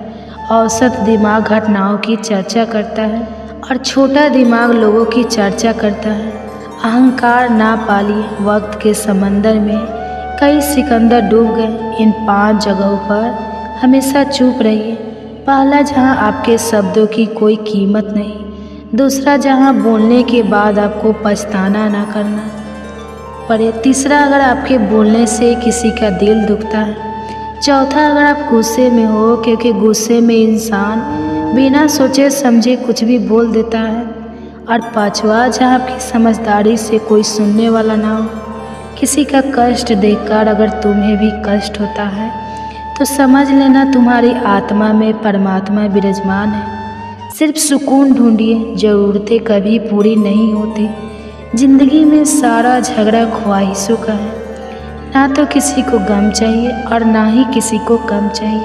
S1: औसत दिमाग घटनाओं की चर्चा करता है और छोटा दिमाग लोगों की चर्चा करता है। अहंकार ना पालिए, वक्त के समंदर में कई सिकंदर डूब गए। इन 5 जगहों पर हमेशा चुप रहिए। पहला, जहां आपके शब्दों की कोई कीमत नहीं। दूसरा, जहां बोलने के बाद आपको पछताना ना करना पड़े। तीसरा, अगर आपके बोलने से किसी का दिल दुखता है। चौथा, अगर आप गुस्से में हो, क्योंकि गुस्से में इंसान बिना सोचे समझे कुछ भी बोल देता है। और पांचवा, जहां आपकी समझदारी से कोई सुनने वाला ना हो। किसी का कष्ट देखकर अगर तुम्हें भी कष्ट होता है तो समझ लेना तुम्हारी आत्मा में परमात्मा विराजमान है। सिर्फ सुकून ढूंढिए, ज़रूरतें कभी पूरी नहीं होती। जिंदगी में सारा झगड़ा ख्वाहिशों का है। ना तो किसी को गम चाहिए और ना ही किसी को कम चाहिए।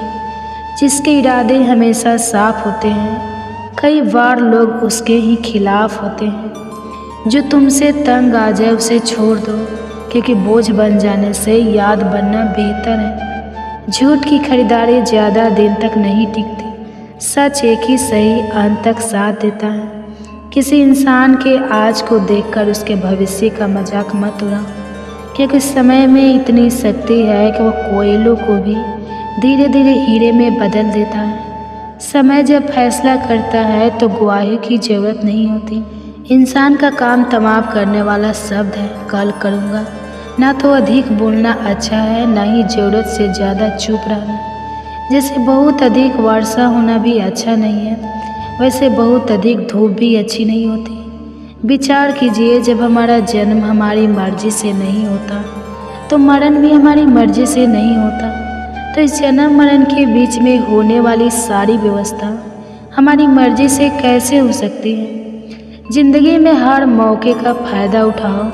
S1: जिसके इरादे हमेशा साफ होते हैं, कई बार लोग उसके ही खिलाफ होते हैं। जो तुमसे तंग आ जाए उसे छोड़ दो, क्योंकि बोझ बन जाने से याद बनना बेहतर है। झूठ की खरीदारी ज़्यादा दिन तक नहीं टिकती। सच एक ही सही अंत तक साथ देता है। किसी इंसान के आज को देखकर उसके भविष्य का मजाक मत उड़ाओ, क्योंकि समय में इतनी शक्ति है कि वह कोयलों को भी धीरे धीरे हीरे में बदल देता है। समय जब फैसला करता है तो गवाही की जरूरत नहीं होती। इंसान का काम तमाम करने वाला शब्द है, कल करूँगा। ना तो अधिक बोलना अच्छा है, ना ही ज़रूरत से ज़्यादा चुप रहना। जैसे बहुत अधिक वर्षा होना भी अच्छा नहीं है, वैसे बहुत अधिक धूप भी अच्छी नहीं होती। विचार कीजिए, जब हमारा जन्म हमारी मर्जी से नहीं होता तो मरण भी हमारी मर्जी से नहीं होता। तो इस जन्म मरण के बीच में होने वाली सारी व्यवस्था हमारी मर्जी से कैसे हो सकती है। ज़िंदगी में हर मौके का फ़ायदा उठाओ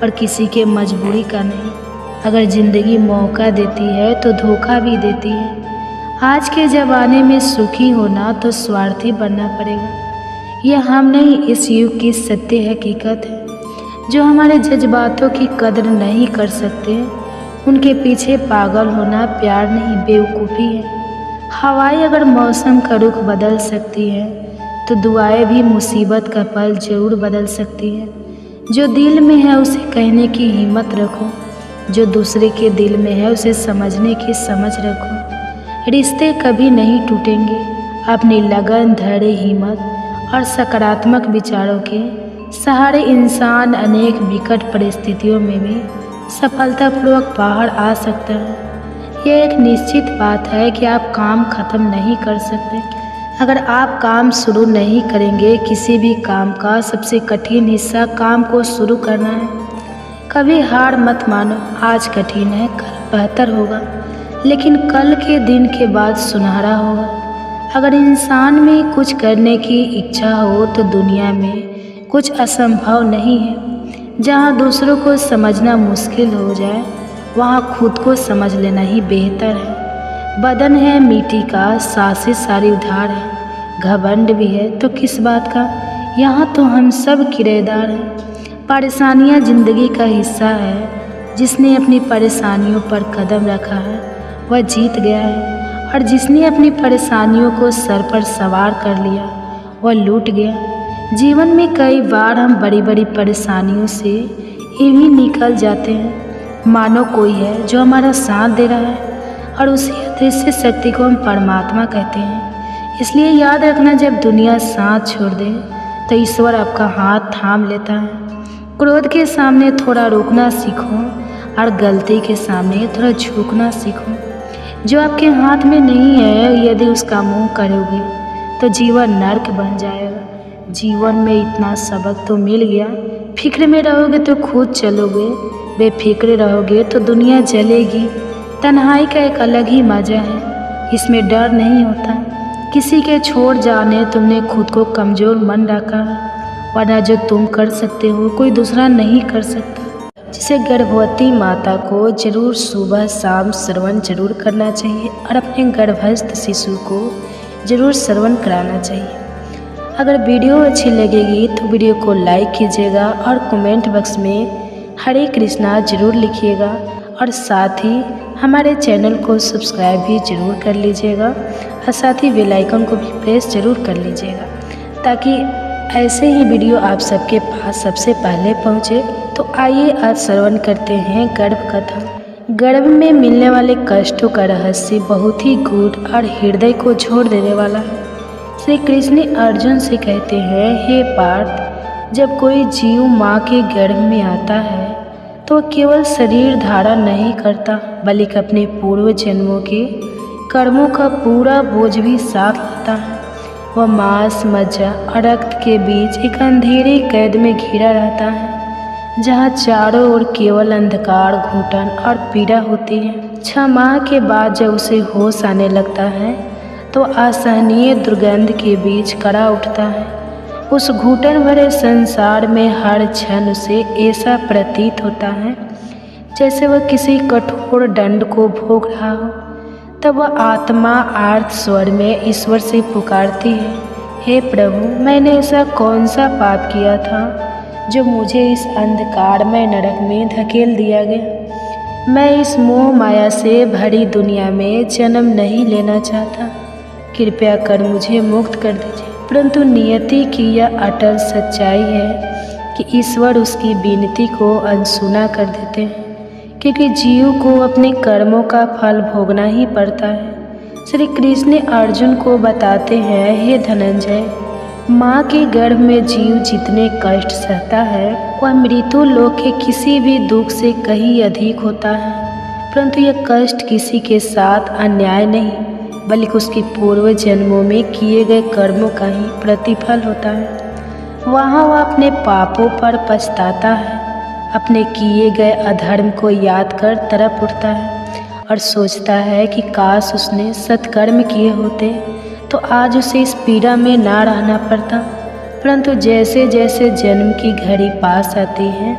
S1: और किसी के मजबूरी का नहीं। अगर ज़िंदगी मौका देती है तो धोखा भी देती है। आज के ज़माने में सुखी होना तो स्वार्थी बनना पड़ेगा। यह हम नहीं, इस युग की सत्य हकीकत है। जो हमारे जज्बातों की कदर नहीं कर सकते, उनके पीछे पागल होना प्यार नहीं, बेवकूफ़ी है। हवाएं अगर मौसम का रुख बदल सकती है तो दुआएं भी मुसीबत का पल जरूर बदल सकती है। जो दिल में है उसे कहने की हिम्मत रखो, जो दूसरे के दिल में है उसे समझने की समझ रखो। रिश्ते कभी नहीं टूटेंगे। अपनी लगन, धैर्य, हिम्मत और सकारात्मक विचारों के सहारे इंसान अनेक विकट परिस्थितियों में भी सफलतापूर्वक बाहर आ सकता है। यह एक निश्चित बात है कि आप काम खत्म नहीं कर सकते। अगर आप काम शुरू नहीं करेंगे, किसी भी काम का सबसे कठिन हिस्सा काम को शुरू करना है। कभी हार मत मानो। आज कठिन है, कल बेहतर होगा, लेकिन कल के दिन के बाद सुनहरा होगा। अगर इंसान में कुछ करने की इच्छा हो तो दुनिया में कुछ असंभव नहीं है। जहाँ दूसरों को समझना मुश्किल हो जाए, वहाँ खुद को समझ लेना ही बेहतर है। बदन है मिट्टी का, सांसें सारी उधार है। घमंड भी है तो किस बात का, यहाँ तो हम सब किराएदार हैं। परेशानियाँ जिंदगी का हिस्सा है। जिसने अपनी परेशानियों पर कदम रखा है वह जीत गया है, और जिसने अपनी परेशानियों को सर पर सवार कर लिया वह लूट गया। जीवन में कई बार हम बड़ी बड़ी परेशानियों से यूं ही निकल जाते हैं, मानो कोई है जो हमारा साथ दे रहा है, और उसी अदृश्य शक्ति को हम परमात्मा कहते हैं। इसलिए याद रखना, जब दुनिया साथ छोड़ दे तो ईश्वर आपका हाथ थाम लेता है। क्रोध के सामने थोड़ा रुकना सीखो और गलती के सामने थोड़ा झुकना सीखो। जो आपके हाथ में नहीं है, यदि उसका मुँह करोगे तो जीवन नर्क बन जाएगा। जीवन में इतना सबक तो मिल गया, फिक्र में रहोगे तो खुद चलोगे, बेफिक्र रहोगे तो दुनिया जलेगी। तन्हाई का एक अलग ही मज़ा है, इसमें डर नहीं होता किसी के छोड़ जाने। तुमने खुद को कमज़ोर मन रखा, वरना जो तुम कर सकते हो कोई दूसरा नहीं कर सकता। जिसे गर्भवती माता को जरूर सुबह शाम श्रवण जरूर करना चाहिए और अपने गर्भस्थ शिशु को ज़रूर श्रवण कराना चाहिए। अगर वीडियो अच्छी लगेगी तो वीडियो को लाइक कीजिएगा और कमेंट बॉक्स में हरे कृष्णा ज़रूर लिखिएगा और साथ ही हमारे चैनल को सब्सक्राइब भी ज़रूर कर लीजिएगा और साथ ही बेल आइकन को भी प्रेस ज़रूर कर लीजिएगा, ताकि ऐसे ही वीडियो आप सबके पास सबसे पहले पहुँचे। तो आइए आज श्रवण करते हैं गर्भ कथा। गर्भ में मिलने वाले कष्टों का रहस्य बहुत ही गूढ़ और हृदय को छोड़ देने वाला है। श्री कृष्ण अर्जुन से कहते हैं, हे पार्थ, जब कोई जीव माँ के गर्भ में आता है तो केवल शरीर धारण नहीं करता, बल्कि अपने पूर्व जन्मों के कर्मों का पूरा बोझ भी साथ लाता है। वह मांस, मज्जा और रक्त के बीच एक अंधेरे कैद में घिरा रहता है, जहाँ चारों ओर केवल अंधकार, घुटन और पीड़ा होती है। 6 माह के बाद जब उसे होश आने लगता है तो असहनीय दुर्गंध के बीच कड़ा उठता है। उस घुटन भरे संसार में हर क्षण उसे ऐसा प्रतीत होता है जैसे वह किसी कठोर दंड को भोग रहा हो। तब वह आत्मा आर्त स्वर में ईश्वर से पुकारती है, हे प्रभु, मैंने ऐसा कौन सा पाप किया था जो मुझे इस अंधकारमय नरक में धकेल दिया गया। मैं इस मोह माया से भरी दुनिया में जन्म नहीं लेना चाहता, कृपया कर मुझे मुक्त कर दीजिए। परंतु नियति की यह अटल सच्चाई है कि ईश्वर उसकी विनती को अनसुना कर देते हैं, क्योंकि जीव को अपने कर्मों का फल भोगना ही पड़ता है। श्री कृष्ण अर्जुन को बताते हैं, हे धनंजय, माँ के गर्भ में जीव जितने कष्ट सहता है वह मृत्यु लोक के किसी भी दुख से कहीं अधिक होता है। परंतु यह कष्ट किसी के साथ अन्याय नहीं, बल्कि उसके पूर्व जन्मों में किए गए कर्मों का ही प्रतिफल होता है। वहाँ वह अपने पापों पर पछताता है, अपने किए गए अधर्म को याद कर तड़प उठता है और सोचता है कि काश उसने सत्कर्म किए होते तो आज उसे इस पीड़ा में ना रहना पड़ता। परंतु जैसे जैसे जन्म की घड़ी पास आती है,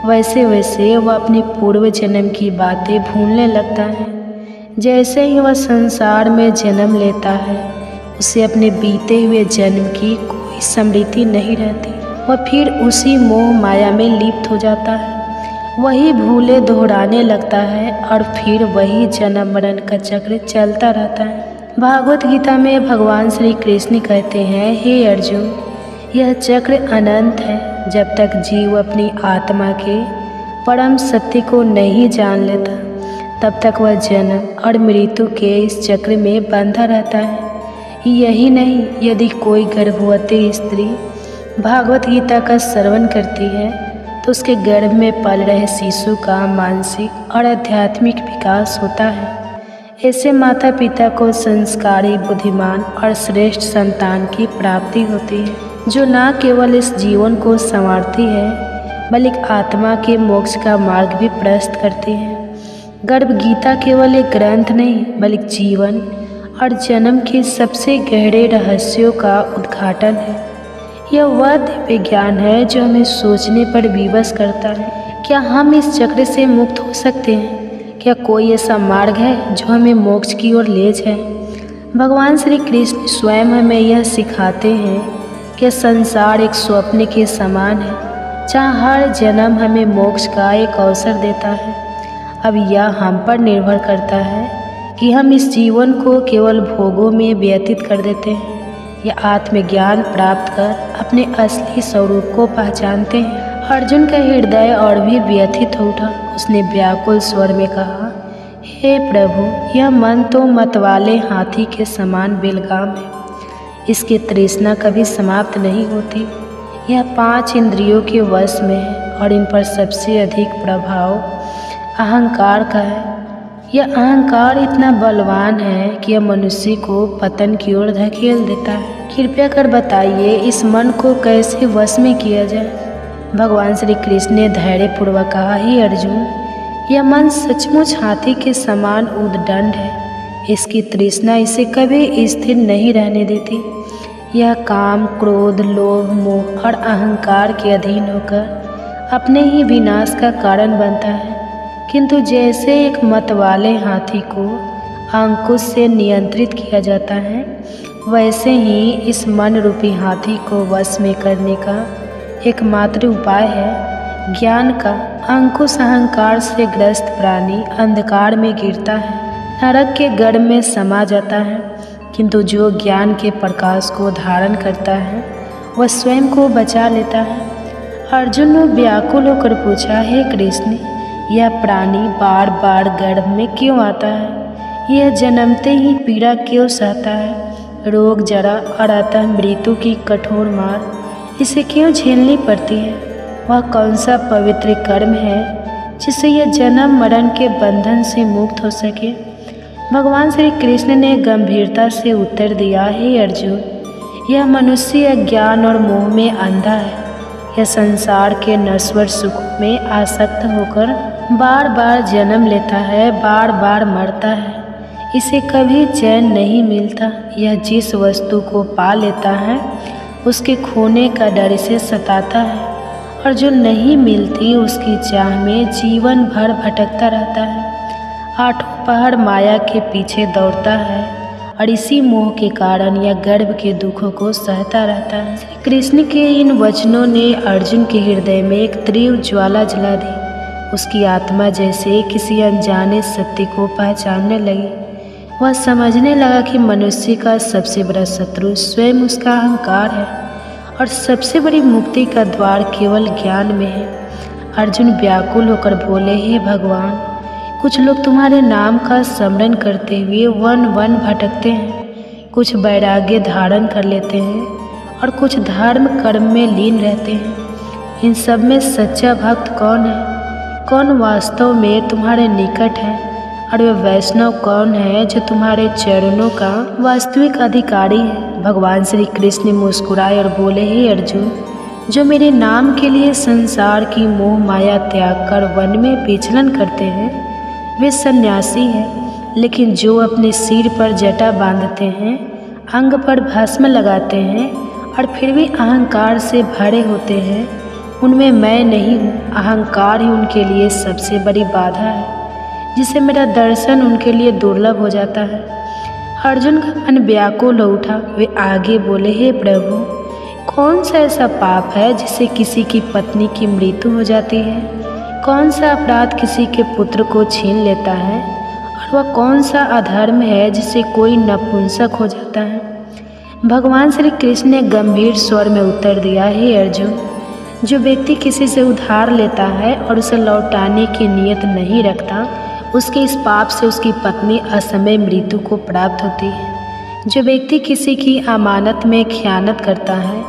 S1: वैसे वैसे वह अपने पूर्व जन्म की बातें भूलने लगता है। जैसे ही वह संसार में जन्म लेता है, उसे अपने बीते हुए जन्म की कोई स्मृति नहीं रहती। वह फिर उसी मोह माया में लिप्त हो जाता है, वही भूले दोहराने लगता है और फिर वही जन्म मरण का चक्र चलता रहता है। भागवत गीता में भगवान श्री कृष्ण कहते हैं, हे अर्जुन, यह चक्र अनंत है। जब तक जीव अपनी आत्मा के परम सत्य को नहीं जान लेता, तब तक वह जन्म और मृत्यु के इस चक्र में बंधा रहता है। यही नहीं, यदि कोई गर्भवती स्त्री भागवत गीता का श्रवण करती है तो उसके गर्भ में पल रहे शिशु का मानसिक और आध्यात्मिक विकास होता है। ऐसे माता पिता को संस्कारी, बुद्धिमान और श्रेष्ठ संतान की प्राप्ति होती है, जो न केवल इस जीवन को संवारती है बल्कि आत्मा के मोक्ष का मार्ग भी प्रशस्त करती है। गर्भ गीता केवल एक ग्रंथ नहीं, बल्कि जीवन और जन्म के सबसे गहरे रहस्यों का उद्घाटन है। यह वह दिव्य ज्ञान है जो हमें सोचने पर विवश करता है। क्या हम इस चक्र से मुक्त हो सकते हैं? क्या कोई ऐसा मार्ग है जो हमें मोक्ष की ओर ले जाए? भगवान श्री कृष्ण स्वयं हमें यह सिखाते हैं कि संसार एक स्वप्न के समान है, जहाँ हर जन्म हमें मोक्ष का एक अवसर देता है। अब यह हम पर निर्भर करता है कि हम इस जीवन को केवल भोगों में व्यतीत कर देते हैं या आत्मज्ञान प्राप्त कर अपने असली स्वरूप को पहचानते हैं। अर्जुन का हृदय और भी व्यथित हो उठा। उसने व्याकुल स्वर में कहा, हे प्रभु, यह मन तो मतवाले हाथी के समान बेलगाम है। इसकी तृष्णा कभी समाप्त नहीं होती। यह 5 इंद्रियों के वश में है और इन पर सबसे अधिक प्रभाव अहंकार का है। यह अहंकार इतना बलवान है कि यह मनुष्य को पतन की ओर धकेल देता है। कृपया कर बताइए इस मन को कैसे वश में किया जाए। भगवान श्री कृष्ण ने धैर्यपूर्वक कहा, हे अर्जुन, यह मन सचमुच हाथी के समान उद्दंड है। इसकी तृष्णा इसे कभी स्थिर नहीं रहने देती। यह काम, क्रोध, लोभ, मोह और अहंकार के अधीन होकर अपने ही विनाश का कारण बनता है। किंतु जैसे एक मतवाले हाथी को अंकुश से नियंत्रित किया जाता है, वैसे ही इस मन रूपी हाथी को वश में करने का एकमात्र उपाय है ज्ञान का। अंकुश अहंकार से ग्रस्त प्राणी अंधकार में गिरता है, नरक के गर्भ में समा जाता है। किंतु जो ज्ञान के प्रकाश को धारण करता है, वह स्वयं को बचा लेता है। अर्जुन ने व्याकुल होकर पूछा, हे कृष्ण, यह प्राणी बार बार गर्भ में क्यों आता है? यह जन्मते ही पीड़ा क्यों सहता है? रोग, जरा और अतः मृत्यु की कठोर मार इसे क्यों झेलनी पड़ती है? वह कौन सा पवित्र कर्म है जिससे यह जन्म मरण के बंधन से मुक्त हो सके? भगवान श्री कृष्ण ने गंभीरता से उत्तर दिया, हे अर्जुन, यह मनुष्य अज्ञान और मोह में अंधा है। यह संसार के नश्वर सुख में आसक्त होकर बार बार जन्म लेता है, बार बार मरता है। इसे कभी चैन नहीं मिलता। यह जिस वस्तु को पा लेता है उसके खोने का डर इसे सताता है, और जो नहीं मिलती उसकी चाह में जीवन भर भटकता रहता है। आठों पहर माया के पीछे दौड़ता है और इसी मोह के कारण यह गर्भ के दुखों को सहता रहता है। श्री कृष्ण के इन वचनों ने अर्जुन के हृदय में एक तीव्र ज्वाला जला दी। उसकी आत्मा जैसे किसी अनजाने सत्य को पहचानने लगी। वह समझने लगा कि मनुष्य का सबसे बड़ा शत्रु स्वयं उसका अहंकार है और सबसे बड़ी मुक्ति का द्वार केवल ज्ञान में है। अर्जुन व्याकुल होकर बोले, हे भगवान, कुछ लोग तुम्हारे नाम का स्मरण करते हुए वन वन भटकते हैं, कुछ वैराग्य धारण कर लेते हैं और कुछ धर्म कर्म में लीन रहते हैं। इन सब में सच्चा भक्त कौन है? कौन वास्तव में तुम्हारे निकट है? और वह वैष्णव कौन है जो तुम्हारे चरणों का वास्तविक अधिकारी है? भगवान श्री कृष्ण मुस्कुराए और बोले, हे अर्जुन, जो मेरे नाम के लिए संसार की मोह माया त्याग कर वन में विचलन करते हैं वे सन्यासी हैं, लेकिन जो अपने सिर पर जटा बांधते हैं, अंग पर भस्म लगाते हैं और फिर भी अहंकार से भरे होते हैं, उनमें मैं नहीं हूँ। अहंकार ही उनके लिए सबसे बड़ी बाधा है, जिससे मेरा दर्शन उनके लिए दुर्लभ हो जाता है। अर्जुन का मन व्याकुल हो उठा। वे आगे बोले, हे प्रभु, कौन सा ऐसा पाप है जिससे किसी की पत्नी की मृत्यु हो जाती है? कौन सा अपराध किसी के पुत्र को छीन लेता है? और वह कौन सा अधर्म है जिससे कोई नपुंसक हो जाता है? भगवान श्री कृष्ण ने गंभीर स्वर में उत्तर दिया, हे अर्जुन, जो व्यक्ति किसी से उधार लेता है और उसे लौटाने की नियत नहीं रखता, उसके इस पाप से उसकी पत्नी असमय मृत्यु को प्राप्त होती है। जो व्यक्ति किसी की अमानत में खयानत करता है,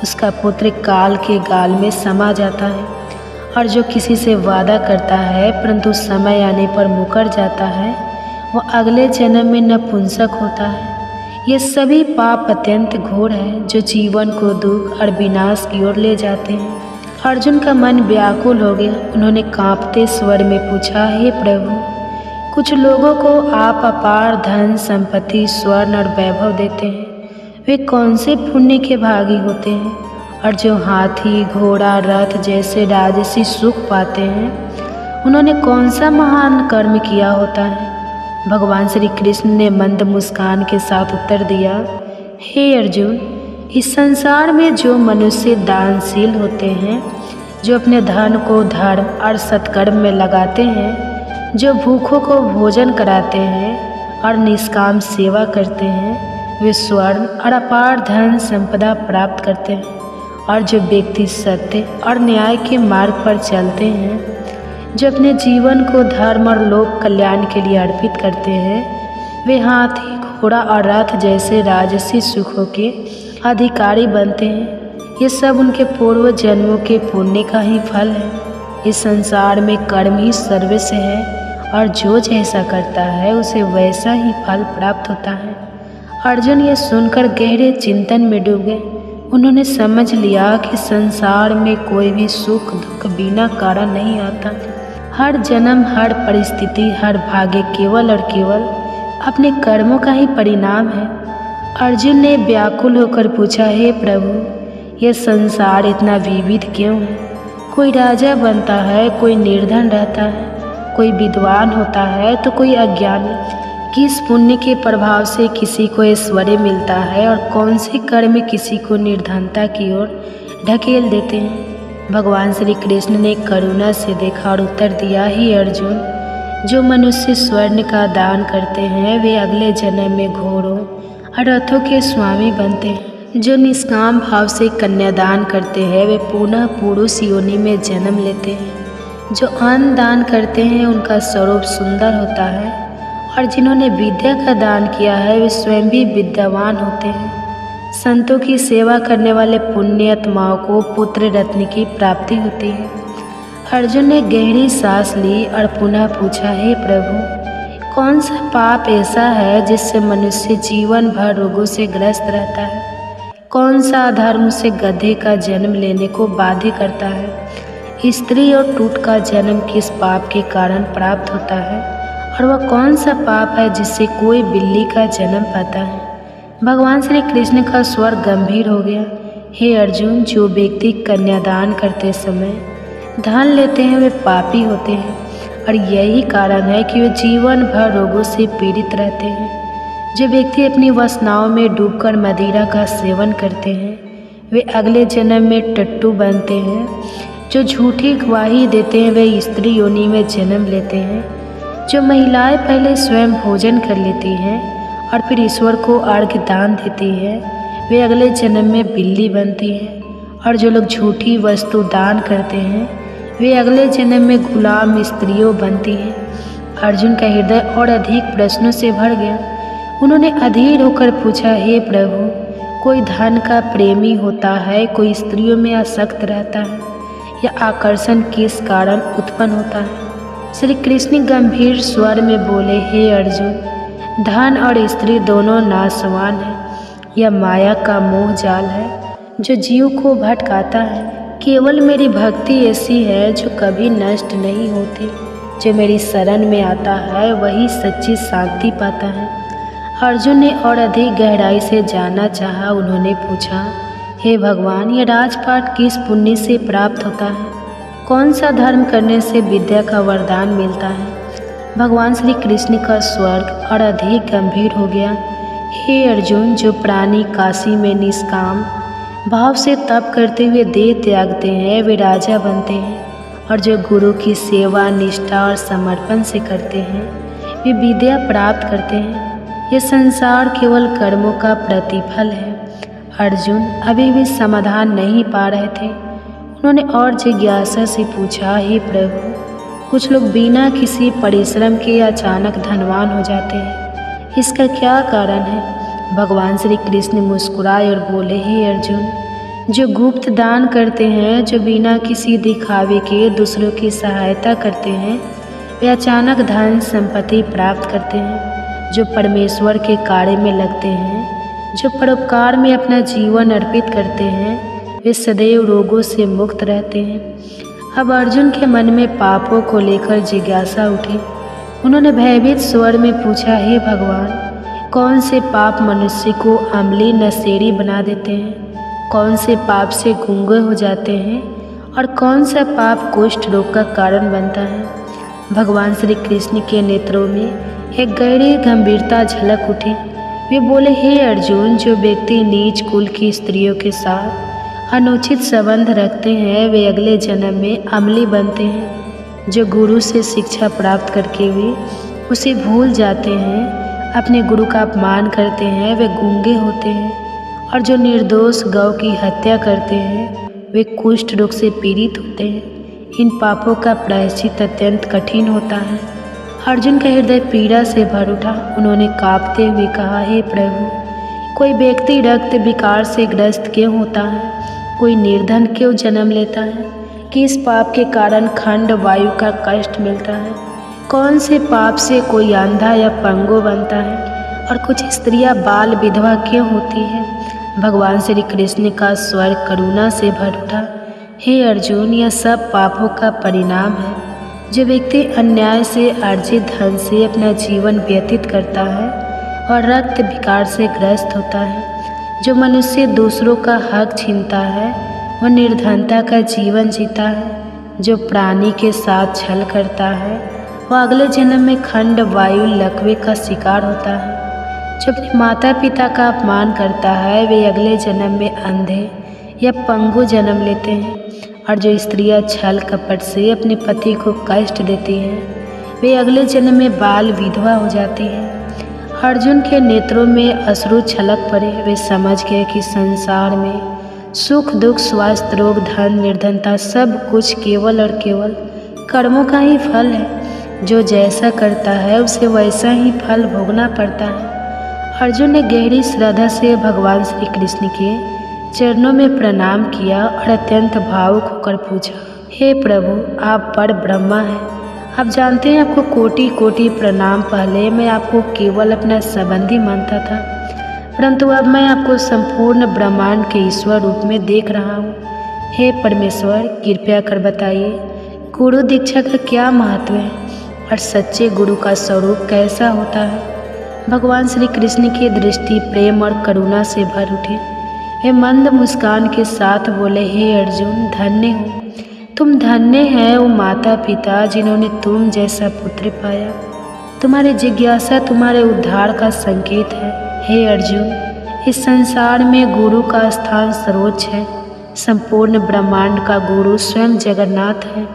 S1: उसका पुत्र काल के गाल में समा जाता है। और जो किसी से वादा करता है परंतु समय आने पर मुकर जाता है, वह अगले जन्म में नपुंसक होता है। ये सभी पाप अत्यंत घोर है जो जीवन को दुख और विनाश की ओर ले जाते हैं। अर्जुन का मन व्याकुल हो गया। उन्होंने कांपते स्वर में पूछा, हे प्रभु, कुछ लोगों को आप अपार धन संपत्ति स्वर्ण और वैभव देते हैं, वे कौन से पुण्य के भागी होते हैं? और जो हाथी घोड़ा रथ जैसे राजसी सुख पाते हैं, उन्होंने कौन सा महान कर्म किया होता है? भगवान श्री कृष्ण ने मंद मुस्कान के साथ उत्तर दिया, हे अर्जुन, इस संसार में जो मनुष्य दानशील होते हैं, जो अपने धन को धर्म और सत्कर्म में लगाते हैं, जो भूखों को भोजन कराते हैं और निष्काम सेवा करते हैं, वे स्वर्ण और अपार धन संपदा प्राप्त करते हैं। और जो व्यक्ति सत्य और न्याय के मार्ग पर चलते हैं, जो अपने जीवन को धर्म और लोक कल्याण के लिए अर्पित करते हैं, वे हाथी घोड़ा और रथ जैसे राजसी सुखों के अधिकारी बनते हैं। ये सब उनके पूर्व जन्मों के पुण्य का ही फल है। इस संसार में कर्म ही सर्वस्व है और जो जैसा करता है उसे वैसा ही फल प्राप्त होता है। अर्जुन ये सुनकर गहरे चिंतन में डूब गए। उन्होंने समझ लिया कि संसार में कोई भी सुख दुख बिना कारण नहीं आता। हर जन्म, हर परिस्थिति, हर भाग्य केवल और केवल अपने कर्मों का ही परिणाम है। अर्जुन ने व्याकुल होकर पूछा, हे प्रभु, यह संसार इतना विविध क्यों है? कोई राजा बनता है, कोई निर्धन रहता है, कोई विद्वान होता है तो कोई अज्ञानी। किस पुण्य के प्रभाव से किसी को ऐश्वर्य मिलता है और कौन से कर्म किसी को निर्धनता की ओर ढकेल देते हैं? भगवान श्री कृष्ण ने करुणा से देखा और उत्तर दिया, हे अर्जुन, जो मनुष्य स्वर्ण का दान करते हैं वे अगले जन्म में घोड़ों और रथों के स्वामी बनते हैं। जो निष्काम भाव से कन्यादान करते हैं वे पुनः पुरुष योनि में जन्म लेते हैं। जो अन्न दान करते हैं उनका स्वरूप सुंदर होता है और जिन्होंने विद्या का दान किया है वे स्वयं भी विद्यावान होते हैं। संतों की सेवा करने वाले पुण्यात्माओं को पुत्र रत्न की प्राप्ति होती है। अर्जुन ने गहरी सांस ली और पुनः पूछा, हे प्रभु, कौन सा पाप ऐसा है जिससे मनुष्य जीवन भर रोगों से ग्रस्त रहता है? कौन सा अधर्म उसे गधे का जन्म लेने को बाध्य करता है? स्त्री और टूट का जन्म किस पाप के कारण प्राप्त होता है? और वह कौन सा पाप है जिससे कोई बिल्ली का जन्म पाता है? भगवान श्री कृष्ण का स्वर गंभीर हो गया। हे अर्जुन, जो व्यक्ति कन्यादान करते समय धन लेते हैं वे पापी होते हैं और यही कारण है कि वे जीवन भर रोगों से पीड़ित रहते हैं। जो व्यक्ति अपनी वासनाओं में डूबकर मदिरा का सेवन करते हैं वे अगले जन्म में टट्टू बनते हैं। जो झूठी गवाही देते हैं वे स्त्री योनि में जन्म लेते हैं। जो महिलाएं पहले स्वयं भोजन कर लेती हैं और फिर ईश्वर को अर्घ्य दान देती है वे अगले जन्म में बिल्ली बनती हैं। और जो लोग झूठी वस्तु दान करते हैं वे अगले जन्म में गुलाम स्त्रियों बनती हैं। अर्जुन का हृदय और अधिक प्रश्नों से भर गया। उन्होंने अधीर होकर पूछा, हे प्रभु, कोई धन का प्रेमी होता है, कोई स्त्रियों में आसक्त रहता है, या आकर्षण किस कारण उत्पन्न होता है? श्री कृष्ण गंभीर स्वर में बोले, हे अर्जुन, धन और स्त्री दोनों नाशवान हैं। यह माया का मोह जाल है जो जीव को भटकाता है। केवल मेरी भक्ति ऐसी है जो कभी नष्ट नहीं होती। जो मेरी शरण में आता है वही सच्ची शांति पाता है। अर्जुन ने और अधिक गहराई से जानना चाहा। उन्होंने पूछा, हे भगवान, यह राजपाट किस पुण्य से प्राप्त होता है? कौन सा धर्म करने से विद्या का वरदान मिलता है? भगवान श्री कृष्ण का स्वर और अधिक गंभीर हो गया। हे अर्जुन, जो प्राणी काशी में निष्काम भाव से तप करते हुए देह त्यागते हैं वे राजा बनते हैं। और जो गुरु की सेवा निष्ठा और समर्पण से करते हैं वे विद्या प्राप्त करते हैं। ये संसार केवल कर्मों का प्रतिफल है। अर्जुन अभी भी समाधान नहीं पा रहे थे। उन्होंने और जिज्ञासा से पूछा, हे प्रभु, कुछ लोग बिना किसी परिश्रम के अचानक धनवान हो जाते हैं, इसका क्या कारण है? भगवान श्री कृष्ण मुस्कुराए और बोले, हे अर्जुन, जो गुप्त दान करते हैं, जो बिना किसी दिखावे के दूसरों की सहायता करते हैं, वे अचानक धन संपत्ति प्राप्त करते हैं। जो परमेश्वर के कार्य में लगते हैं, जो परोपकार में अपना जीवन अर्पित करते हैं, वे सदैव रोगों से मुक्त रहते हैं। अब अर्जुन के मन में पापों को लेकर जिज्ञासा उठी। उन्होंने भयभीत स्वर में पूछा, हे भगवान, कौन से पाप मनुष्य को अम्ली नशेड़ी बना देते हैं? कौन से पाप से गूंगे हो जाते हैं और कौन सा पाप कुष्ठ रोग का कारण बनता है? भगवान श्री कृष्ण के नेत्रों में एक गहरी गंभीरता झलक उठी। वे बोले, हे अर्जुन, जो व्यक्ति नीच कुल की स्त्रियों के साथ अनुचित संबंध रखते हैं वे अगले जन्म में अम्ली बनते हैं। जो गुरु से शिक्षा प्राप्त करके वे उसे भूल जाते हैं, अपने गुरु का अपमान करते हैं, वे गूंगे होते हैं। और जो निर्दोष गौ की हत्या करते हैं वे कुष्ठ रोग से पीड़ित होते हैं। इन पापों का प्रायश्चित अत्यंत कठिन होता है। अर्जुन का हृदय पीड़ा से भर उठा। उन्होंने कांपते हुए कहा, हे प्रभु, कोई व्यक्ति रक्त विकार से ग्रस्त क्यों होता है? कोई निर्धन क्यों जन्म लेता है? किस पाप के कारण खंड वायु का कष्ट मिलता है? कौन से पाप से कोई अंधा या पंगु बनता है और कुछ स्त्रियां बाल विधवा क्यों होती हैं। भगवान श्री कृष्ण का स्वर करुणा से भर उठा। हे अर्जुन, यह सब पापों का परिणाम है। जो व्यक्ति अन्याय से अर्जित धन से अपना जीवन व्यतीत करता है और रक्त विकार से ग्रस्त होता है, जो मनुष्य दूसरों का हक छीनता है, वह निर्धनता का जीवन जीता है। जो प्राणी के साथ छल करता है, वह अगले जन्म में खंड वायु लकवे का शिकार होता है। जो अपने माता पिता का अपमान करता है, वे अगले जन्म में अंधे या पंगु जन्म लेते हैं। और जो स्त्रियां छल कपट से अपने पति को कष्ट देती हैं, वे अगले जन्म में बाल विधवा हो जाती हैं। अर्जुन के नेत्रों में अश्रु छलक पड़े। वे समझ गए कि संसार में सुख दुख स्वास्थ्य रोग धन निर्धनता सब कुछ केवल और केवल कर्मों का ही फल है। जो जैसा करता है उसे वैसा ही फल भोगना पड़ता है। अर्जुन ने गहरी श्रद्धा से भगवान श्री कृष्ण के चरणों में प्रणाम किया और अत्यंत भावुक होकर पूछा, हे प्रभु, आप पर ब्रह्मा हैं। आप जानते हैं आपको कोटि कोटि प्रणाम। पहले मैं आपको केवल अपना संबंधी मानता था, परंतु अब मैं आपको संपूर्ण ब्रह्मांड के ईश्वर रूप में देख रहा हूँ। हे परमेश्वर, कृपया कर बताइए, गुरु दीक्षा का क्या महत्व है और सच्चे गुरु का स्वरूप कैसा होता है। भगवान श्री कृष्ण की दृष्टि प्रेम और करुणा से भर उठी। वे मंद मुस्कान के साथ बोले, हे अर्जुन, धन्य हो तुम, धन्य है वो माता पिता जिन्होंने तुम जैसा पुत्र पाया। तुम्हारी जिज्ञासा तुम्हारे उद्धार का संकेत है। हे अर्जुन, इस संसार में गुरु का स्थान सर्वोच्च है। संपूर्ण ब्रह्मांड का गुरु स्वयं जगन्नाथ है।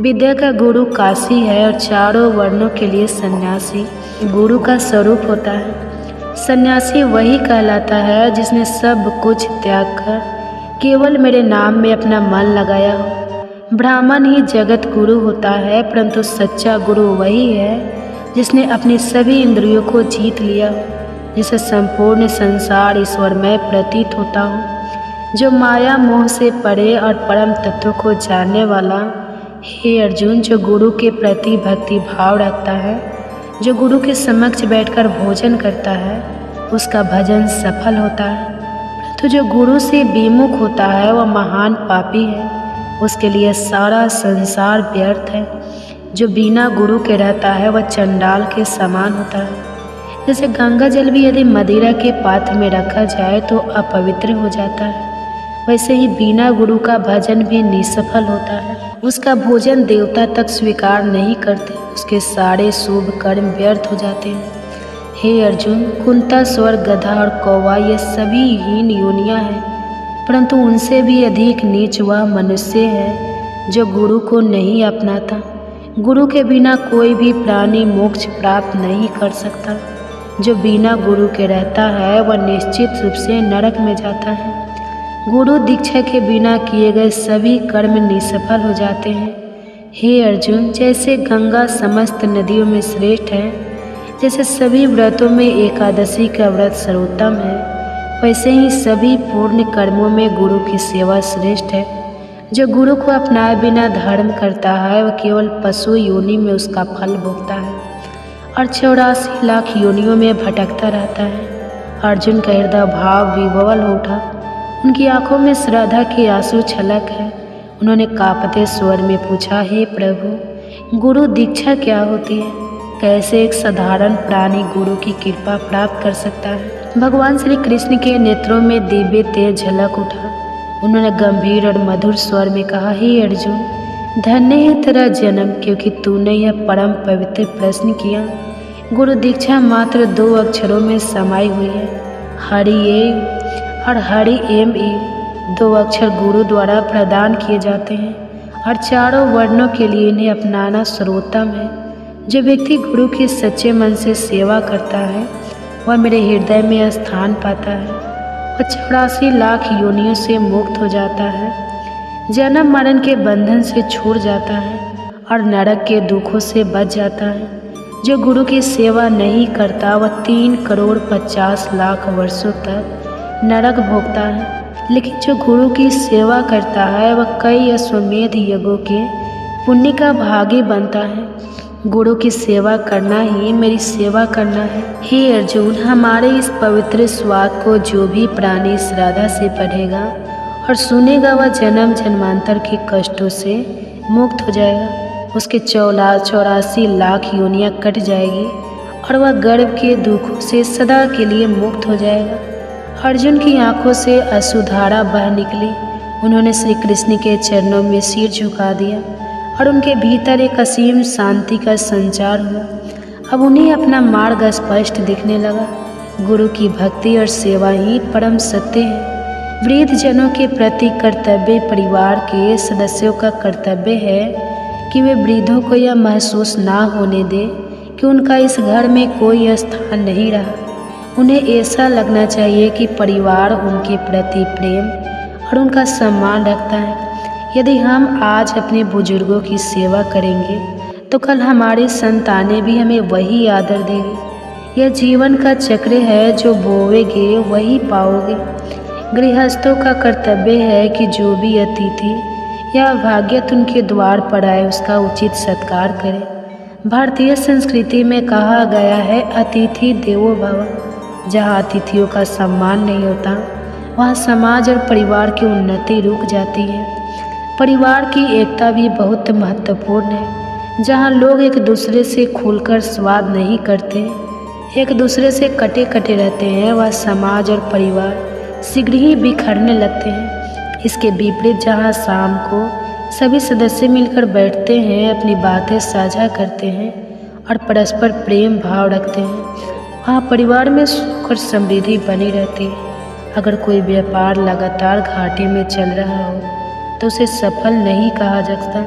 S1: विद्या का गुरु काशी है और चारों वर्णों के लिए सन्यासी गुरु का स्वरूप होता है। सन्यासी वही कहलाता है जिसने सब कुछ त्याग कर केवल मेरे नाम में अपना मन लगाया हो। ब्राह्मण ही जगत गुरु होता है, परंतु सच्चा गुरु वही है जिसने अपनी सभी इंद्रियों को जीत लिया हो, जिसे संपूर्ण संसार ईश्वरमय प्रतीत होता हो, जो माया मोह से परे और परम तत्व को जानने वाला। हे अर्जुन, जो गुरु के प्रति भक्ति भाव रखता है, जो गुरु के समक्ष बैठकर भोजन करता है, उसका भजन सफल होता है। तो जो गुरु से विमुख होता है वह महान पापी है, उसके लिए सारा संसार व्यर्थ है। जो बिना गुरु के रहता है वह चंडाल के समान होता है। जैसे गंगा जल भी यदि मदिरा के पात्र में रखा जाए तो अपवित्र हो जाता है, वैसे ही बिना गुरु का भजन भी निसफल होता है। उसका भोजन देवता तक स्वीकार नहीं करते, उसके सारे शुभ कर्म व्यर्थ हो जाते हैं। हे अर्जुन, कुंता स्वर गधा और कौवा ये सभी हीन योनियां हैं, परंतु उनसे भी अधिक नीच वह मनुष्य है जो गुरु को नहीं अपनाता। गुरु के बिना कोई भी प्राणी मोक्ष प्राप्त नहीं कर सकता। जो बिना गुरु के रहता है वह निश्चित रूप से नरक में जाता है। गुरु दीक्षा के बिना किए गए सभी कर्म निसफल हो जाते हैं। हे अर्जुन, जैसे गंगा समस्त नदियों में श्रेष्ठ है, जैसे सभी व्रतों में एकादशी का व्रत सर्वोत्तम है, वैसे ही सभी पूर्ण कर्मों में गुरु की सेवा श्रेष्ठ है। जो गुरु को अपनाए बिना धर्म करता है वह केवल पशु योनि में उसका फल भोगता है और 84 लाख योनियों में भटकता रहता है। अर्जुन का हृदय भाव विह्वल हो उठा। उनकी आंखों में श्रद्धा के आंसू छलक है। उन्होंने कांपते स्वर में पूछा, हे प्रभु, गुरु दीक्षा क्या होती है? कैसे एक साधारण प्राणी गुरु की कृपा प्राप्त कर सकता है? भगवान श्री कृष्ण के नेत्रों में दिव्य तेज झलक उठा। उन्होंने गंभीर और मधुर स्वर में कहा, हे अर्जुन, धन्य है तेरा जन्म, क्योंकि तूने यह परम पवित्र प्रश्न किया। गुरु दीक्षा मात्र 2 अक्षरों में समाई हुई है, हरि एव और हरि एम एव। 2 अक्षर गुरु द्वारा प्रदान किए जाते हैं और चारों वर्णों के लिए इन्हें अपनाना सर्वोत्तम है। जो व्यक्ति गुरु की सच्चे मन से सेवा करता है वह मेरे हृदय में स्थान पाता है। वह 84 लाख योनियों से मुक्त हो जाता है, जन्म मरण के बंधन से छूट जाता है और नरक के दुखों से बच जाता है। जो गुरु की सेवा नहीं करता वह 3 करोड़ 50 लाख वर्षों तक नरक भोगता है, लेकिन जो गुरु की सेवा करता है वह कई अश्वमेध यज्ञों के पुण्य का भागी बनता है। गुरु की सेवा करना ही मेरी सेवा करना है। हे अर्जुन, हमारे इस पवित्र श्लोक को जो भी प्राणी श्रद्धा से पढ़ेगा और सुनेगा वह जन्म जन्मांतर के कष्टों से मुक्त हो जाएगा। उसके 84 लाख योनियाँ कट जाएगी और वह गर्भ के दुखों से सदा के लिए मुक्त हो जाएगा। अर्जुन की आंखों से अश्रुधारा बह निकली। उन्होंने श्री कृष्ण के चरणों में सिर झुका दिया और उनके भीतर एक असीम शांति का संचार हुआ। अब उन्हें अपना मार्ग स्पष्ट दिखने लगा। गुरु की भक्ति और सेवा ही परम सत्य है। वृद्ध जनों के प्रति कर्तव्य परिवार के सदस्यों का कर्तव्य है कि वे वृद्धों को यह महसूस ना होने दें कि उनका इस घर में कोई स्थान नहीं रहा। उन्हें ऐसा लगना चाहिए कि परिवार उनके प्रति प्रेम और उनका सम्मान रखता है। यदि हम आज अपने बुजुर्गों की सेवा करेंगे तो कल हमारी संतानें भी हमें वही आदर देंगी। यह जीवन का चक्र है, जो बोवेगे वही पाओगे। गृहस्थों का कर्तव्य है कि जो भी अतिथि या भाग्यत उनके द्वार पर आए उसका उचित सत्कार करें। भारतीय संस्कृति में कहा गया है, अतिथि देवो भव। जहाँ अतिथियों का सम्मान नहीं होता वहाँ समाज और परिवार की उन्नति रुक जाती है। परिवार की एकता भी बहुत महत्वपूर्ण है। जहाँ लोग एक दूसरे से खुलकर संवाद नहीं करते, एक दूसरे से कटे कटे रहते हैं, वह समाज और परिवार शीघ्र ही बिखरने लगते हैं। इसके विपरीत जहाँ शाम को सभी सदस्य मिलकर बैठते हैं, अपनी बातें साझा करते हैं और परस्पर प्रेम भाव रखते हैं, वहाँ परिवार में सुख और समृद्धि बनी रहती है। अगर कोई व्यापार लगातार घाटे में चल रहा हो तो उसे सफल नहीं कहा जाता।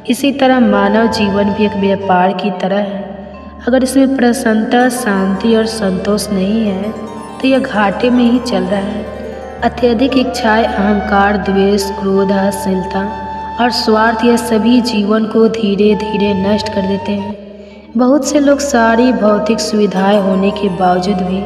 S1: इसी तरह मानव जीवन भी एक व्यापार की तरह है। अगर इसमें प्रसन्नता, शांति और संतोष नहीं है तो यह घाटे में ही चल रहा है। अत्यधिक इच्छाएं, अहंकार, द्वेष, क्रोध, असहिष्णुता और स्वार्थ यह सभी जीवन को धीरे धीरे नष्ट कर देते हैं। बहुत से लोग सारी भौतिक सुविधाएं होने के बावजूद भी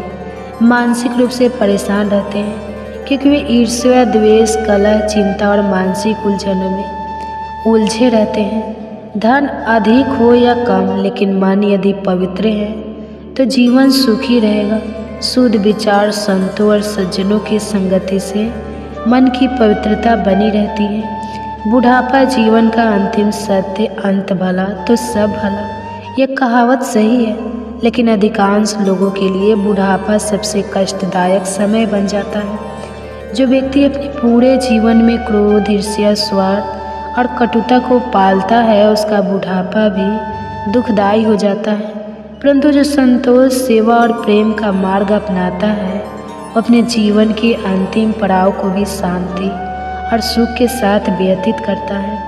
S1: मानसिक रूप से परेशान रहते हैं, क्योंकि वे ईर्ष्या, द्वेष, कलह, चिंता और मानसिक उलझनों में उलझे रहते हैं। धन अधिक हो या कम, लेकिन मन यदि पवित्र है तो जीवन सुखी रहेगा। शुद्ध विचार, संतों और सज्जनों की संगति से मन की पवित्रता बनी रहती है। बुढ़ापा जीवन का अंतिम सत्य, अंत भला तो सब भला, यह कहावत सही है, लेकिन अधिकांश लोगों के लिए बुढ़ापा सबसे कष्टदायक समय बन जाता है। जो व्यक्ति अपने पूरे जीवन में क्रोध, ईर्ष्या, स्वार्थ और कटुता को पालता है, उसका बुढ़ापा भी दुखदायी हो जाता है। परंतु जो संतोष, सेवा और प्रेम का मार्ग अपनाता है, वो अपने जीवन के अंतिम पड़ाव को भी शांति और सुख के साथ व्यतीत करता है।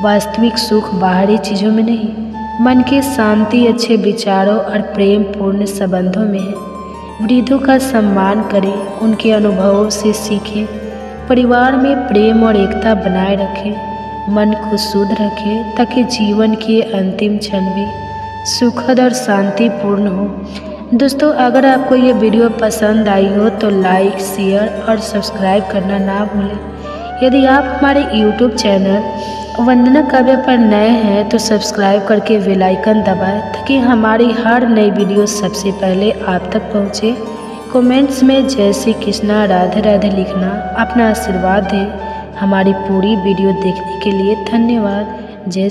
S1: वास्तविक सुख बाहरी चीज़ों में नहीं, मन की शांति, अच्छे विचारों और प्रेम पूर्ण संबंधों में है। वृद्धों का सम्मान करें, उनके अनुभवों से सीखें, परिवार में प्रेम और एकता बनाए रखें, मन को शुद्ध रखें ताकि जीवन के अंतिम क्षण भी सुखद और शांतिपूर्ण हो। दोस्तों, अगर आपको ये वीडियो पसंद आई हो तो लाइक, शेयर और सब्सक्राइब करना ना भूलें। यदि आप हमारे YouTube चैनल वंदना काव्य पर नए हैं तो सब्सक्राइब करके बेल आइकन दबाएं ताकि हमारी हर नई वीडियो सबसे पहले आप तक पहुंचे। कमेंट्स में जय श्री कृष्णा, राधे राधे लिखना, अपना आशीर्वाद दें। हमारी पूरी वीडियो देखने के लिए धन्यवाद। जय